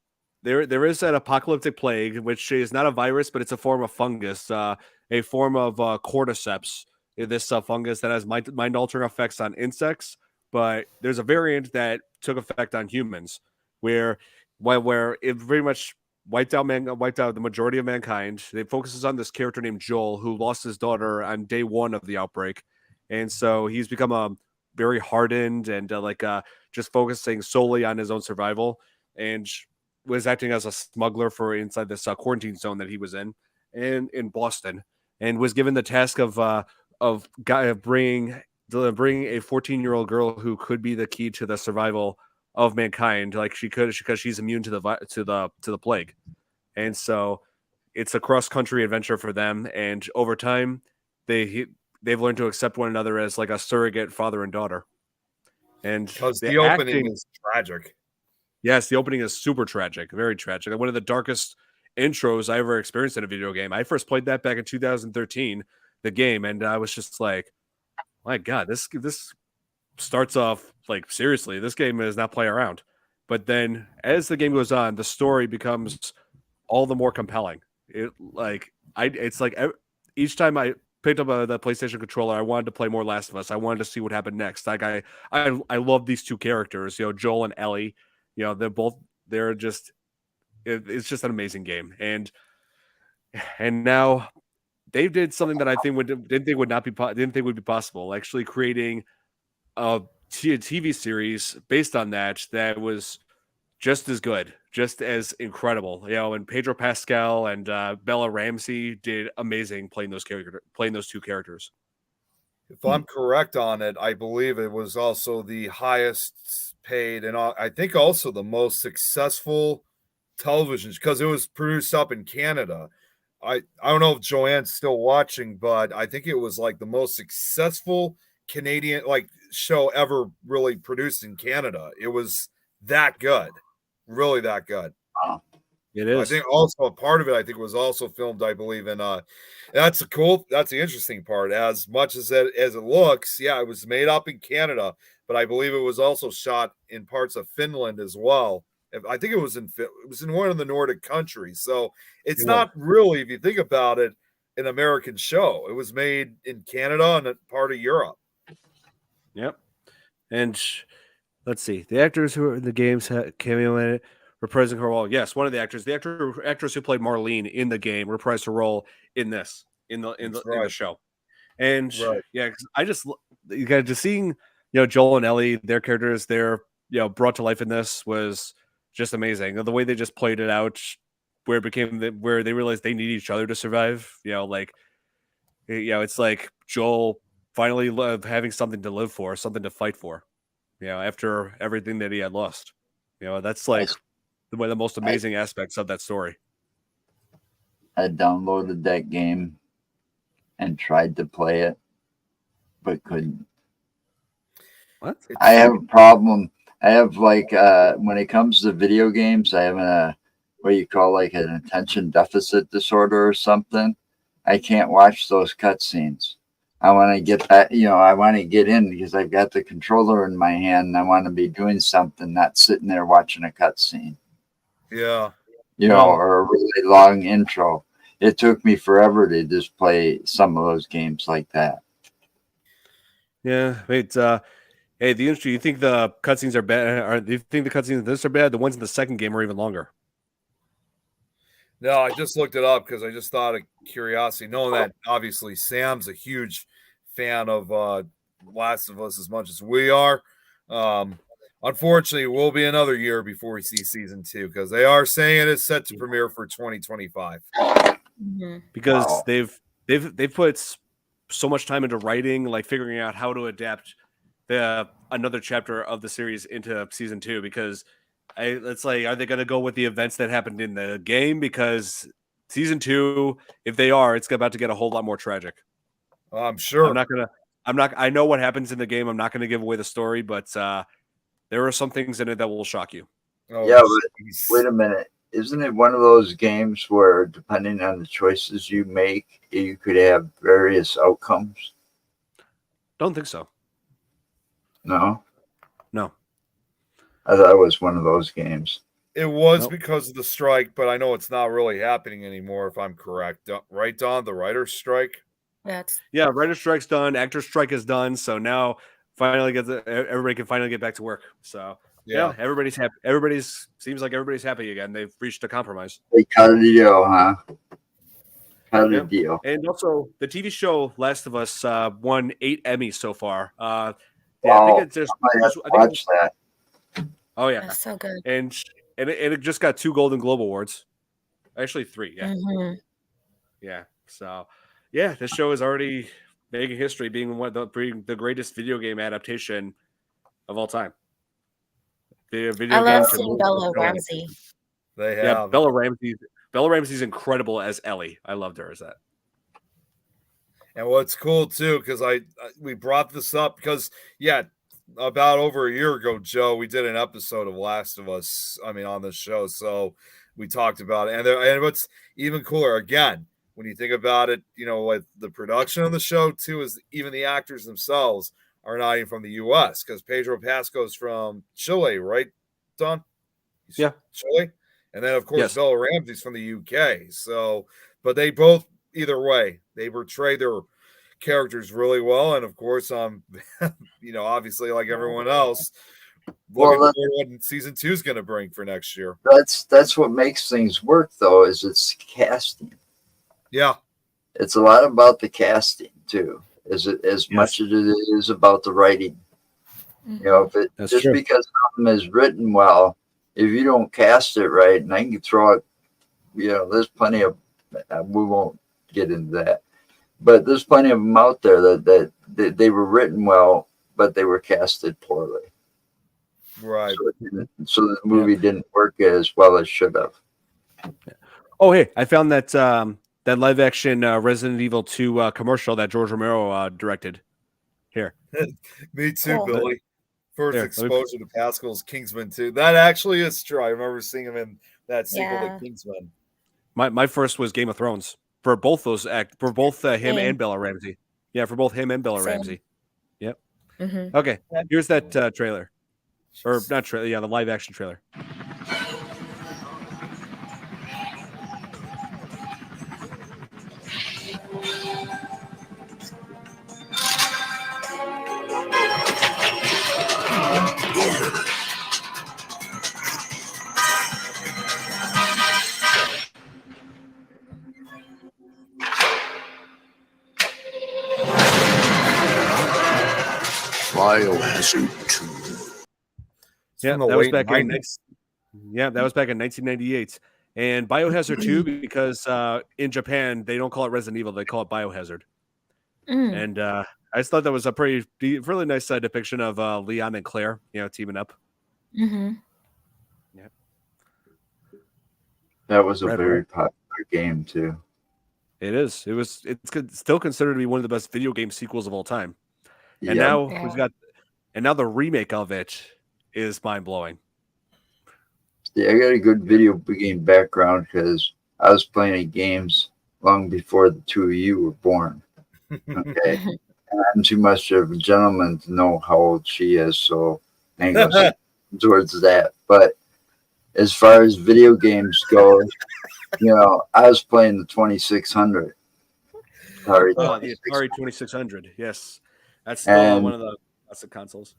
there is an apocalyptic plague, which is not a virus, but it's a form of fungus, a form of cordyceps. This fungus that has mind-altering effects on insects, but there's a variant that took effect on humans, where it very much wiped out the majority of mankind. It focuses on this character named Joel, who lost his daughter on day 1 of the outbreak, and so he's become a very hardened and just focusing solely on his own survival, and was acting as a smuggler for inside this quarantine zone that he was in Boston, and was given the task of bringing a 14-year-old girl who could be the key to the survival of mankind, like she could, because she's immune to the plague. And so it's a cross-country adventure for them, and over time they've learned to accept one another as like a surrogate father and daughter. And because the opening is tragic. Yes, the opening is super tragic, very tragic. One of the darkest intros I ever experienced in a video game. I first played that back in 2013, the game, and I was just like, my God, this starts off like, seriously, this game is not play around. But then as the game goes on, the story becomes all the more compelling. It's like each time I picked up the PlayStation controller, I wanted to play more Last of Us. I wanted to see what happened next. Like I love these two characters, Joel and Ellie. It's just an amazing game. And now they did something that I didn't think would be possible. Actually creating a TV series based on that was just as good, just as incredible. And Pedro Pascal and Bella Ramsey did amazing playing those two characters. If I'm correct on it, I believe it was also the highest paid and I think also the most successful television, because it was produced up in Canada. I don't know if Joanne's still watching, but I think it was like the most successful Canadian show ever really produced in Canada. It was that good, really that good. Wow. It is. I think also a part of it, I think, was also filmed, I believe, in that's the interesting part. As much as it looks, it was made up in Canada, but I believe it was also shot in parts of Finland as well. I think it was in one of the Nordic countries. So it's not really, if you think about it, an American show. It was made in Canada and a part of Europe. Yep. And let's see, the actors who are in the games cameo in it, reprising her role. Yes, one of the actress who played Marlene in the game reprised her role in this in the show. And I just seeing Joel and Ellie, their characters, they're brought to life in this was just amazing. The way they just played it out, where it became where they realized they need each other to survive. It's like Joel finally having something to live for, something to fight for. After everything that he had lost. That's like one of the most amazing aspects of that story. I downloaded that game and tried to play it, but couldn't. What? I have a problem. I have like when it comes to video games, I have a what you call like an attention deficit disorder or something. I can't watch those cutscenes. I want to get that, I want to get in because I've got the controller in my hand and I want to be doing something, not sitting there watching a cutscene. Yeah. Or a really long intro. It took me forever to just play some of those games like that. Yeah, wait. Hey, the industry. You think the cutscenes are bad? Do you think the cutscenes in this are bad? The ones in the second game are even longer. No, I just looked it up because I just thought of curiosity, knowing that obviously Sam's a huge fan of Last of Us as much as we are. Unfortunately, it will be another year before we see season 2 because they are saying it is set to premiere for 2025. Because they've put so much time into writing, like figuring out how to adapt another chapter of the series into season 2. Because it's like, are they going to go with the events that happened in the game? Because season 2, if they are, it's about to get a whole lot more tragic. I'm sure. I know what happens in the game. I'm not going to give away the story, but there are some things in it that will shock you. Oh, yeah, but wait a minute. Isn't it one of those games where, depending on the choices you make, you could have various outcomes? Don't think so. No? No. I thought it was one of those games. It was because of the strike, but I know it's not really happening anymore, if I'm correct. Right, Don? The writer's strike? Yeah, writer's strike's done. Actor's strike is done. So now everybody can finally get back to work. So yeah, everybody's happy. Seems like everybody's happy again. They've reached a compromise. They cut a deal, huh? Cut a deal. And also, the TV show Last of Us won 8 Emmys so far. I think it's just watch that. Oh yeah, that's so good. And it just got 2 Golden Globe Awards, actually 3. Yeah, yeah. So yeah, this show is already making history, being the greatest video game adaptation of all time. I love seeing Bella Ramsey. They have. Yeah, Bella Ramsey's incredible as Ellie. I loved her as that. And what's cool too, because we brought this up because about over a year ago, Joe, we did an episode of Last of Us. On this show, so we talked about it. And what's even cooler, again, when you think about it, with the production of the show too, is even the actors themselves are not even from the U.S. because Pedro Pasco's from Chile, right, Don? Yeah, Chile. And then, of course, Bella Ramsey's from the U.K. So, but they both, either way, they portray their characters really well. And of course, obviously, like everyone else, looking forward to what season 2 is going to bring for next year. That's what makes things work, though, is it's casting. Yeah, it's a lot about the casting too, as much as it is about the writing. If it That's just true. because something is written well, if you don't cast it right, and I can throw it, there's plenty of. We won't get into that, but there's plenty of them out there that they were written well, but they were casted poorly. Right. So the movie didn't work as well as should have. Oh, hey, I found that that live action Resident Evil 2 commercial that George Romero directed. Here. Me too, Billy. First exposure to Pascal's Kingsman 2. That actually is true. I remember seeing him in that sequel to Kingsman. My first was Game of Thrones for both those for both him and Bella Ramsey. Yeah, for both him and Bella Ramsey. Yep. Okay, here's that trailer, or not trailer. Yeah, the live action trailer. Biohazard 2. Yeah, that was back in that was back in 1998. And Biohazard 2, because in Japan they don't call it Resident Evil, they call it Biohazard. And I just thought that was a really nice depiction of Leon and Claire, teaming up. Yeah. That was a very popular game too. It is. It's still considered to be one of the best video game sequels of all time. And now and now the remake of it is mind blowing. Yeah, I got a good video game background because I was playing games long before the two of you were born. Okay. And I'm too much of a gentleman to know how old she is, so I ain't gonna towards that. But as far as video games go, I was playing the 2600. The Atari 2600, yes. That's still one of the classic consoles.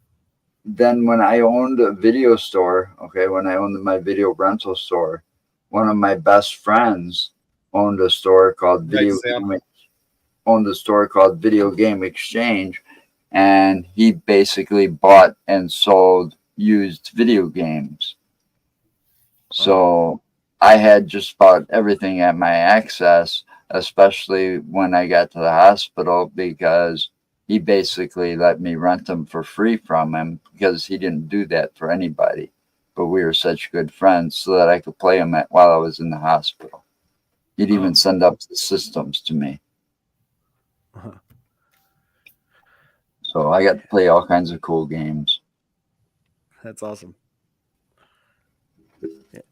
Then when I owned a video store, when I owned my video rental store, one of my best friends owned a store called Video Game Exchange, and he basically bought and sold used video games. So I had just about everything at my access, especially when I got to the hospital, because he basically let me rent them for free from him because he didn't do that for anybody. But we were such good friends so that I could play them while I was in the hospital. He'd even send up the systems to me. So I got to play all kinds of cool games. That's awesome. Yeah.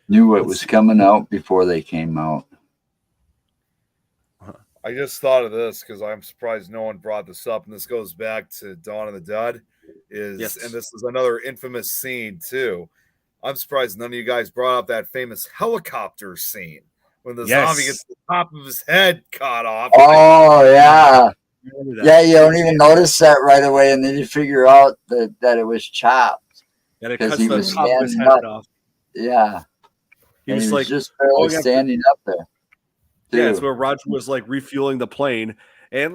Knew what was coming out before they came out. I just thought of this because I'm surprised no one brought this up, and this goes back to Dawn of the Dead. And this is another infamous scene too. I'm surprised none of you guys brought up that famous helicopter scene when the zombie gets the top of his head cut off. Oh yeah, yeah. You don't even notice that right away, and then you figure out that it was chopped. And it cuts the top of his head off. Yeah, he was like just barely standing up there. Yeah, it's where Roger was like refueling the plane, and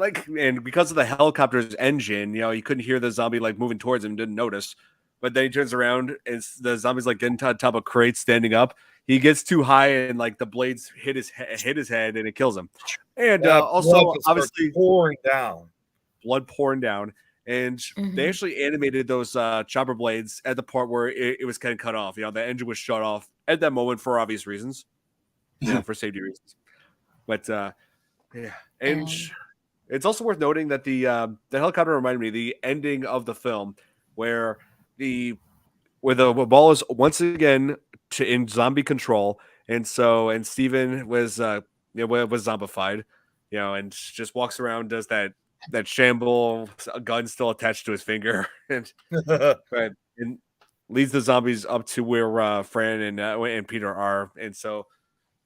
because of the helicopter's engine, he couldn't hear the zombie like moving towards him, didn't notice. But then he turns around, and the zombie's like getting on top of crates, standing up. He gets too high, and like the blades hit his head, and it kills him. And also, obviously, blood pouring down, and they actually animated those chopper blades at the part where it was kind of cut off. The engine was shut off at that moment for obvious reasons, for safety reasons. But and it's also worth noting that the helicopter reminded me of the ending of the film where the ball is once again in zombie control, and Steven was was zombified, and just walks around, does that shamble, a gun still attached to his finger, and leads the zombies up to where Fran and Peter are, and so.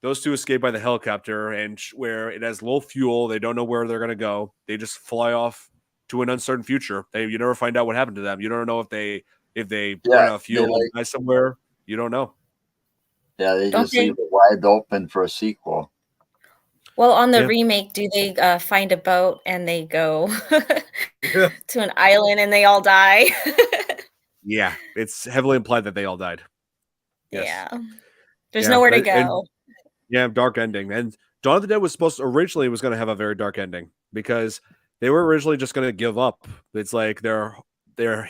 Those two escape by the helicopter, and where it has low fuel, they don't know where they're going to go. They just fly off to an uncertain future. You never find out what happened to them. You don't know if they run out of fuel and die somewhere. You don't know. Yeah, they just leave it wide open for a sequel. Well, on the remake, do they find a boat and they go to an island and they all die? Yeah, it's heavily implied that they all died. Yes. Yeah, there's nowhere to go. Dark ending. And Dawn of the Dead was originally going to have a very dark ending because they were originally just going to give up. It's like their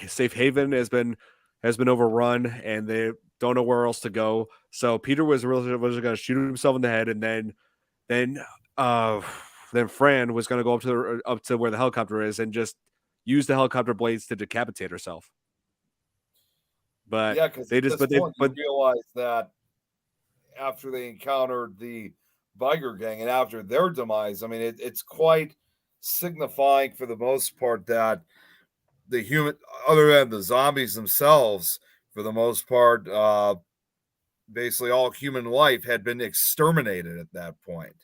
safe haven has been overrun, and they don't know where else to go. So Peter was going to shoot himself in the head, and then Fran was going to go up to where the helicopter is and just use the helicopter blades to decapitate herself. But they realized that after they encountered the Viger gang and after their demise, I mean, it's quite signifying for the most part that the human, other than the zombies themselves, for the most part, basically all human life had been exterminated at that point.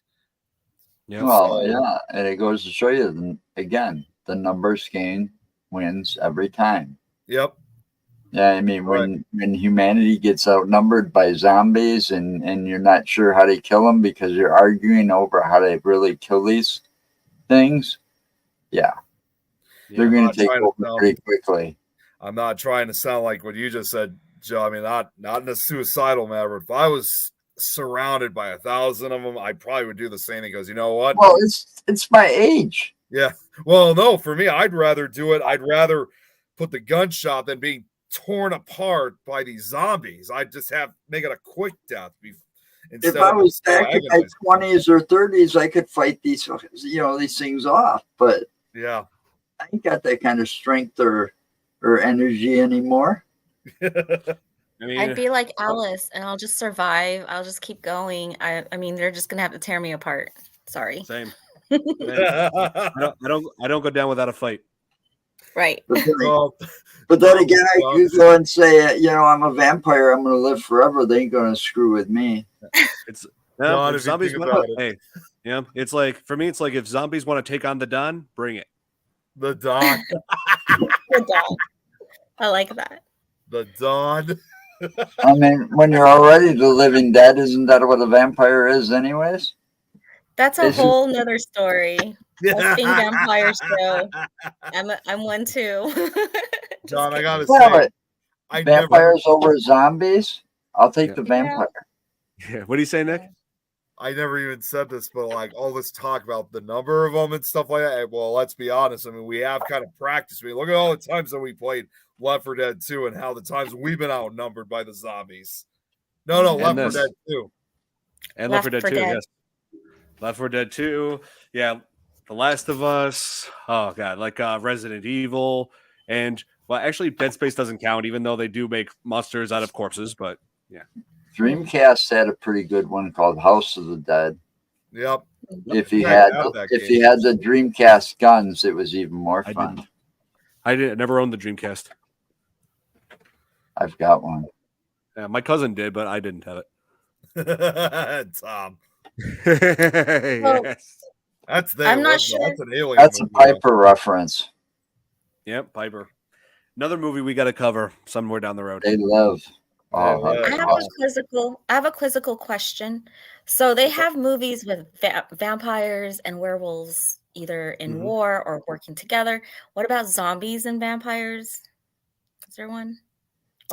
Yeah. Well, yeah, and it goes to show you again, the numbers game wins every time. Yep. Yeah, I mean, when humanity gets outnumbered by zombies and you're not sure how to kill them because you're arguing over how to really kill these things, they're going to take over pretty quickly. I'm not trying to sound like what you just said, Joe. I mean, not in a suicidal manner. If I was surrounded by 1,000 of them, I probably would do the same thing because you know what? Well, it's my age. Yeah. Well, no, for me, I'd rather do it. I'd rather put the gunshot than being torn apart by these zombies. I just make it a quick death. If I was back in my 20s or 30s, I could fight these things off. But yeah, I ain't got that kind of strength or or energy anymore. I mean, I'd be like Alice, and I'll just survive. I'll just keep going. I mean, they're just gonna have to tear me apart. Sorry. Same. I don't go down without a fight. Right. But then again, I could go and say, you know, I'm a vampire. I'm going to live forever. They ain't going to screw with me. It's if zombies want to, hey, yeah. It's like for me, it's like if zombies want to take on the Don, bring it. The Don. The Don. I like that. The Don. I mean, when you're already the living dead, isn't that what a vampire is, anyways? That's a whole nother story. Being vampires too. I'm one too. John, I gotta say, vampires over zombies. I'll take the vampire. Yeah. What do you say, Nick? I never even said this, but like all this talk about the number of them and stuff like that. Well, let's be honest. I mean, we have kind of practiced. I mean, look at all the times that we played Left 4 Dead 2 and how the times we've been outnumbered by the zombies. No, Left 4 Dead 2. And Left 4 Dead 2, yes. Left 4 Dead 2, yeah. The Last of Us, oh god, like Resident Evil, and well, actually, Dead Space doesn't count, even though they do make monsters out of corpses. But yeah, Dreamcast had a pretty good one called House of the Dead. Yep. If you had the Dreamcast guns, it was even more fun. I never owned the Dreamcast. I've got one. Yeah, my cousin did, but I didn't have it. Tom. Yes. I'm not sure. That's an alien. That's a Piper reference. Yep, Piper. Another movie we got to cover somewhere down the road. They love. I have a quizzical question. So they have movies with vampires and werewolves either in war or working together. What about zombies and vampires? Is there one?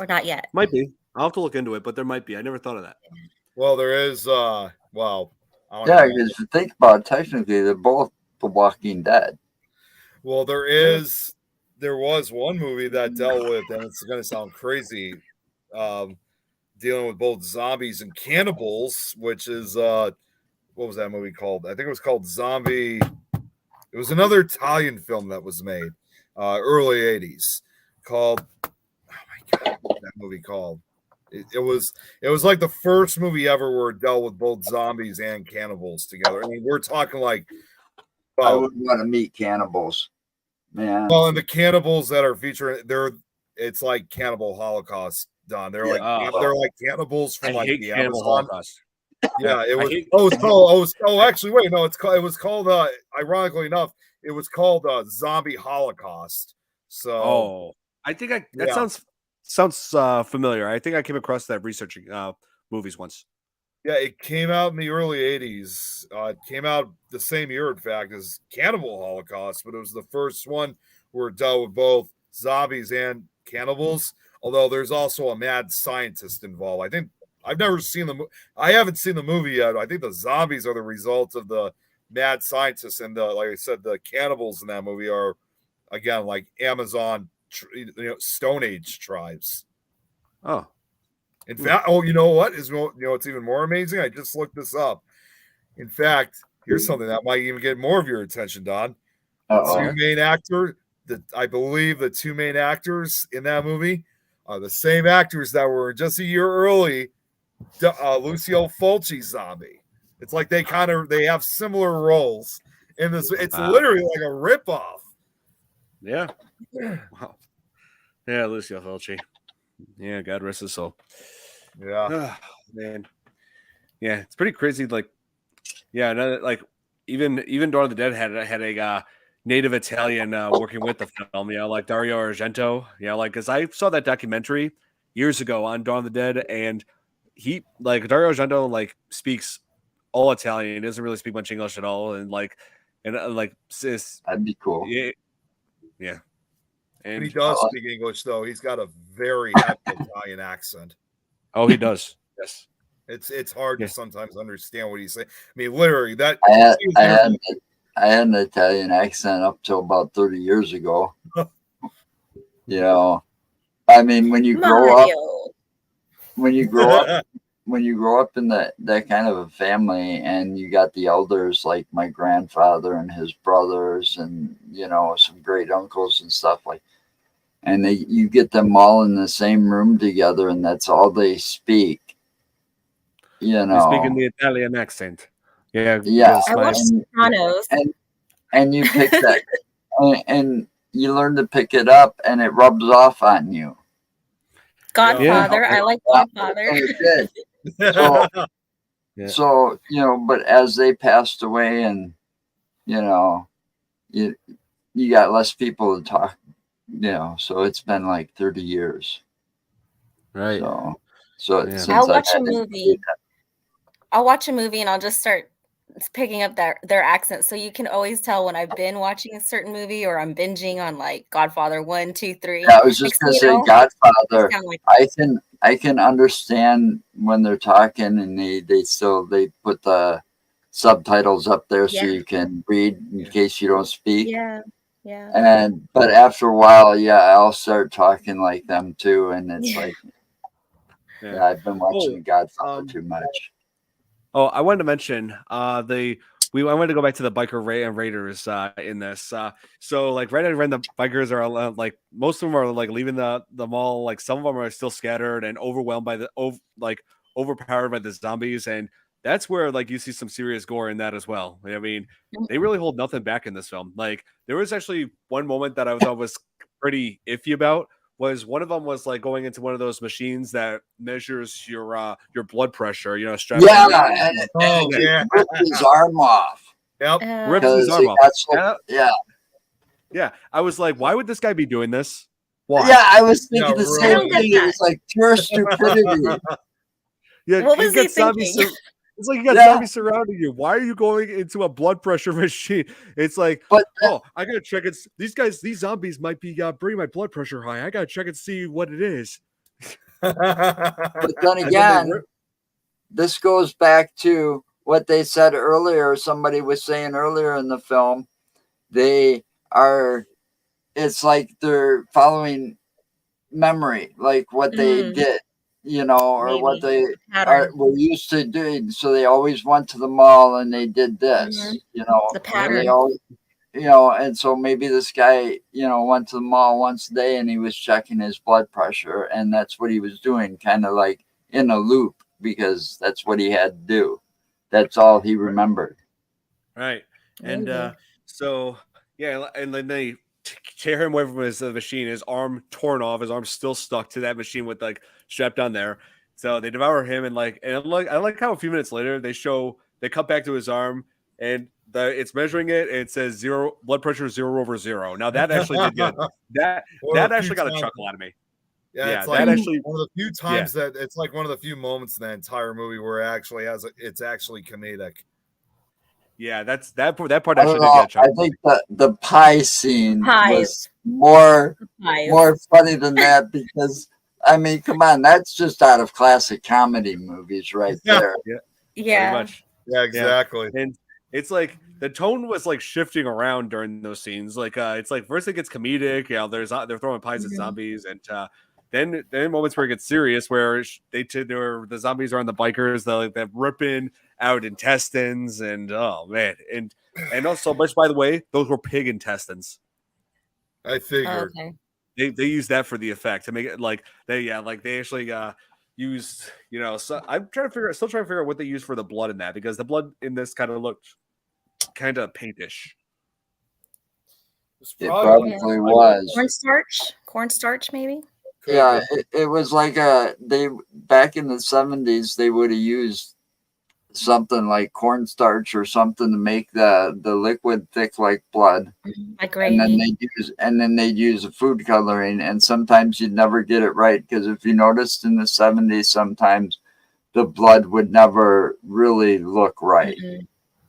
Or not yet? Might be. I'll have to look into it, but there might be. I never thought of that. Well, there is yeah, because if you think about it, technically they're both The Walking Dead. Well, there was one movie that dealt with, and it's going to sound crazy, dealing with both zombies and cannibals, which is what was that movie called? I think it was called Zombie. It was another Italian film that was made early 80s called, oh my god, what's that movie called? It was like the first movie ever where it dealt with both zombies and cannibals together. I mean, we're talking like I would want to meet cannibals, man. Well, and the cannibals that are featured, it's like Cannibal Holocaust, Don. They're like cannibals from like the Amazon. Holocaust. Yeah, it was. Actually, wait, no, it was called. Ironically enough, it was called Zombie Holocaust. So, I think that sounds familiar. I think I came across that researching movies once. Yeah, it came out in the early 80s. It came out the same year, in fact, as Cannibal Holocaust, but it was the first one where it dealt with both zombies and cannibals, although there's also a mad scientist involved. I think I haven't seen the movie yet. I think the zombies are the result of the mad scientists, and like I said, the cannibals in that movie are, again, like Amazon, Stone Age tribes. Oh. In fact, you know what? It's even more amazing. I just looked this up. In fact, here's something that might even get more of your attention, Don. I believe the two main actors in that movie are the same actors that were just a year early, Lucio Fulci's Zombie. It's like they have similar roles in this. It's literally like a ripoff. Yeah. Wow. Yeah, Lucio Fulci. Yeah, God rest his soul. Yeah, man. Yeah, it's pretty crazy. Like, yeah, like even Dawn of the Dead had a native Italian working with the film. Like Dario Argento. Like because I saw that documentary years ago on Dawn of the Dead, and he Dario Argento speaks all Italian. He doesn't really speak much English at all, and that'd be cool. Yeah. And he does speak English, though. He's got a very heavy Italian accent. Oh, he does. Yes. It's hard to sometimes understand what he's saying. I mean, literally, that I had an Italian accent up till about 30 years ago. I mean, when you grow up in that kind of a family, and you got the elders like my grandfather and his brothers, and some great uncles and stuff and you get them all in the same room together, and that's all they speak. You know, they speak in the Italian accent. Yeah, yeah. I watched Sopranos. And you pick that, and you learn to pick it up, and it rubs off on you. Godfather, I like Godfather. It did. So, so but as they passed away, and you got less people to talk. So it's been like 30 years. Right. So since I'll watch a movie. I'll watch a movie and I'll just start picking up their accent. So you can always tell when I've been watching a certain movie or I'm binging on like Godfather 1, 2, 3. Yeah, I was just gonna say Godfather. I can understand when they're talking and they put the subtitles up there so you can read in case you don't speak. Yeah. Yeah. But after a while, I'll start talking like them too, and it's like, I've been watching Godfather too much. Oh, I wanted to mention I wanted to go back to the biker raiders in this. So like right when the bikers are like most of them are like leaving the mall. Like some of them are still scattered and overwhelmed by overpowered by the zombies, and that's where like you see some serious gore in that as well. I mean, they really hold nothing back in this film. Like there was actually one moment that I was pretty iffy about. Was one of them was like going into one of those machines that measures your blood pressure, strapped and ripped his arm off. Yep. Ripped his arm off. Yeah. I was like, why would this guy be doing this? Why? Yeah, I was thinking the same thing. It was like pure stupidity. What was he thinking? It's like you got zombies surrounding you. Why are you going into a blood pressure machine? It's like, I gotta check it. These zombies might be bringing my blood pressure high. I gotta check and see what it is. But then again, this goes back to what they said earlier. Somebody was saying earlier in the film, it's like they're following memory, like what they did. Or what they were used to doing. So they always went to the mall and they did this, the pattern. They always, and so maybe this guy, went to the mall once a day and he was checking his blood pressure, and that's what he was doing, kind of like in a loop, because that's what he had to do. That's all he remembered. Right. And so, and then they tear him away from his machine, his arm torn off, his arm's still stuck to that machine with like strapped on there. So they devour him, and I like how a few minutes later they cut back to his arm and it's measuring it. It says zero blood pressure 0/0. Now that actually did good. That actually got a chuckle out of me. Yeah, it's like one of the few times that it's like one of the few moments in the entire movie where it's actually comedic. Yeah, that part actually did get a chuckle. I think the pie scene was more funny than that, because I mean, come on, that's just out of classic comedy movies right there. Yeah. Pretty much. Yeah, exactly. And it's like the tone was like shifting around during those scenes. Like it's like first it gets comedic, they're throwing pies at zombies, and then moments where it gets serious, where the zombies are on the bikers, they're ripping out intestines, and oh man, and also, much by the way, those were pig intestines. I figured. Okay. They use that for the effect to make it like they actually used, so I'm still trying to figure out what they use for the blood in that, because the blood in this kind of looked kind of paintish. It probably was cornstarch maybe. Yeah, it was like they back in the 70s they would have used something like cornstarch or something to make the liquid thick like blood, like gravy. And then they'd use a food coloring, and sometimes you'd never get it right, because if you noticed in the 70s, sometimes the blood would never really look right.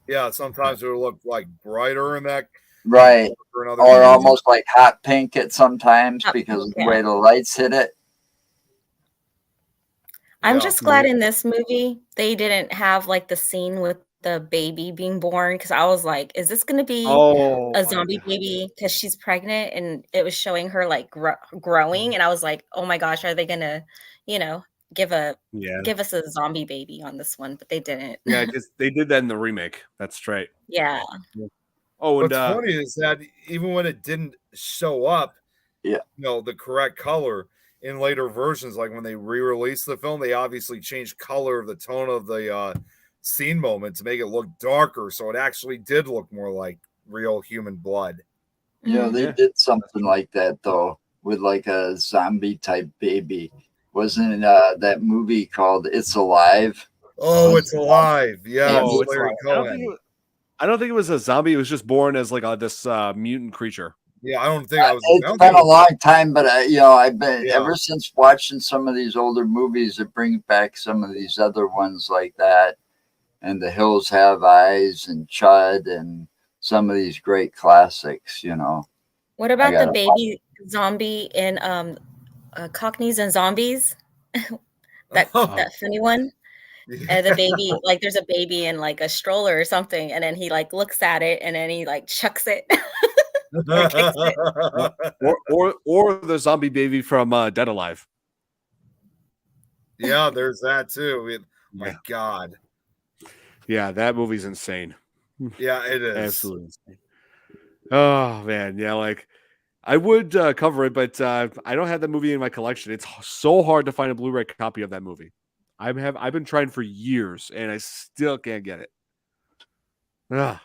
Yeah, sometimes it would look like brighter in that, right, or almost like hot pink at sometimes because of the way the lights hit it. I'm just glad in this movie they didn't have like the scene with the baby being born, because I was like, is this going to be a zombie baby because she's pregnant, and it was showing her like growing, and I was like, oh my gosh, are they going to, give us a zombie baby on this one? But they didn't. Yeah, because they did that in the remake. That's right. Yeah. Oh, what's funny is that even when it didn't show up, the correct color in later versions. Like when they re-released the film, they obviously changed color of the tone of the scene moment to make it look darker, so it actually did look more like real human blood. They did something like that though, with like a zombie type baby. Wasn't that movie called It's Alive? Oh, It's Alive. Yeah, it's Larry Cohen. I don't think it was a zombie. It was just born as like this mutant creature. Yeah, I don't think I was. It's been a long time, but I've been ever since watching some of these older movies. It brings back some of these other ones like that, and The Hills Have Eyes, and Chud, and some of these great classics. What about the baby zombie in Cockneys and Zombies? that funny one. And the baby, like there's a baby in like a stroller or something, and then he like looks at it and then he like chucks it. Or kicks it. or the zombie baby from Dead Alive. Yeah, there's that too. My God. Yeah, that movie's insane. Yeah, it is. Absolutely insane. Oh man, yeah, like I would cover it, but I don't have that movie in my collection. It's so hard to find a Blu-ray copy of that movie. I've been trying for years and I still can't get it. Ah,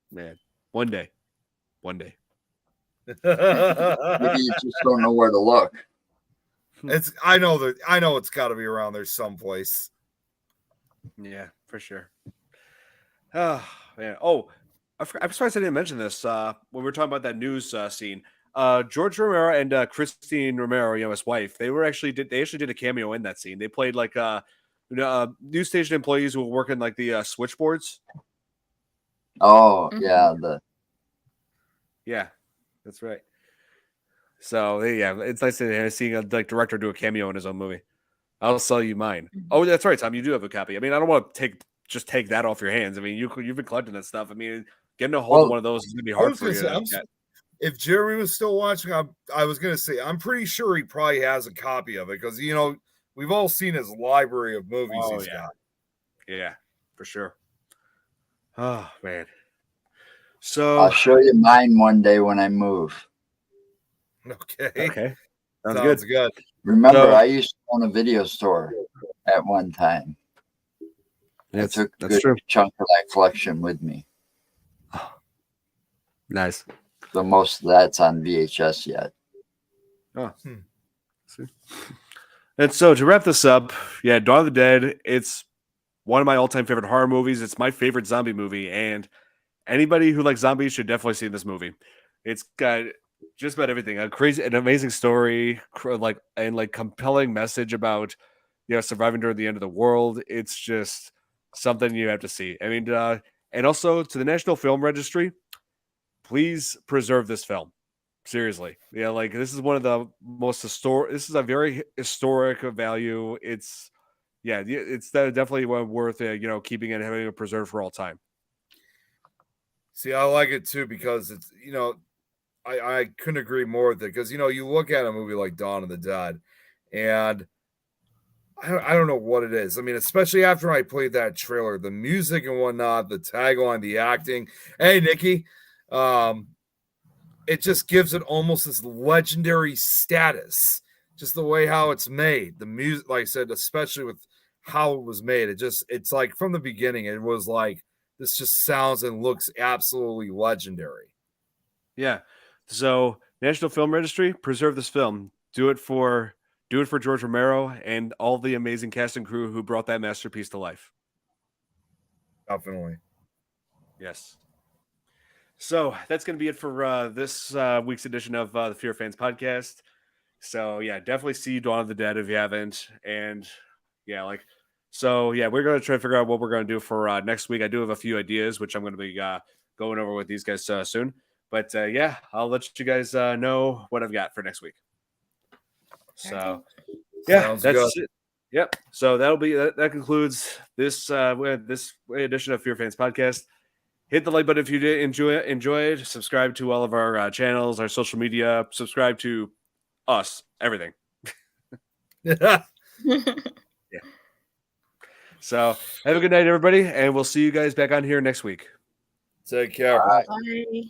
man. One day. Maybe you just don't know where to look. I know it's got to be around there someplace. Yeah, for sure. Oh man. Oh, I'm surprised I didn't mention this when we were talking about that news scene. George Romero and Christine Romero, his wife, they actually did a cameo in that scene. They played like news station employees who were working like the switchboards. Oh, yeah, that's right. So it's nice seeing a director do a cameo in his own movie. I'll sell you mine. Oh, that's right, Tom. You do have a copy. I mean, I don't want to take that off your hands. I mean, you've been collecting that stuff. I mean, getting a hold of one of those is gonna be hard for you. If Jeremy was still watching, I was gonna say I'm pretty sure he probably has a copy of it because we've all seen his library of movies he's got. Yeah, for sure. Oh man. So I'll show you mine one day when I move. Okay. Sounds good. Remember, I used to own a video store at one time. I took a good chunk of that collection with me. Nice. So most of that's on VHS yet. Oh. See? And so to wrap this up, Dawn of the Dead, it's one of my all-time favorite horror movies. It's my favorite zombie movie, and anybody who likes zombies should definitely see this movie. It's got just about everything. An amazing story, and compelling message about surviving during the end of the world. It's just something you have to see. I mean, and also to the National Film Registry, please preserve this film. Seriously. Yeah, like this is one of the most historic. This is a very historic value. It's definitely worth keeping it and having it preserved for all time. See, I like it too because it's I couldn't agree more with it because you look at a movie like Dawn of the Dead, and I don't know what it is. I mean, especially after I played that trailer, the music and whatnot, the tagline, the acting. Hey, Nikki, it just gives it almost this legendary status. Just the way how it's made, the music, like I said, especially with how it was made. It's like from the beginning, it was like this just sounds and looks absolutely legendary. Yeah. So National Film Registry, preserve this film. Do it for George Romero and all the amazing cast and crew who brought that masterpiece to life. Definitely. Yes. So that's going to be it for this week's edition of the FearFans podcast. So definitely see Dawn of the Dead if you haven't. And we're going to try to figure out what we're going to do for next week. I do have a few ideas, which I'm going to be going over with these guys soon. But I'll let you guys know what I've got for next week. So Sounds that's good. it. Yep. So that concludes this edition of FearFans podcast. Hit the like button if you did enjoy it. Subscribe to all of our channels, our social media. Subscribe to us, everything. Yeah. So have a good night, everybody, and we'll see you guys back on here next week. Take care. Bye. Bye.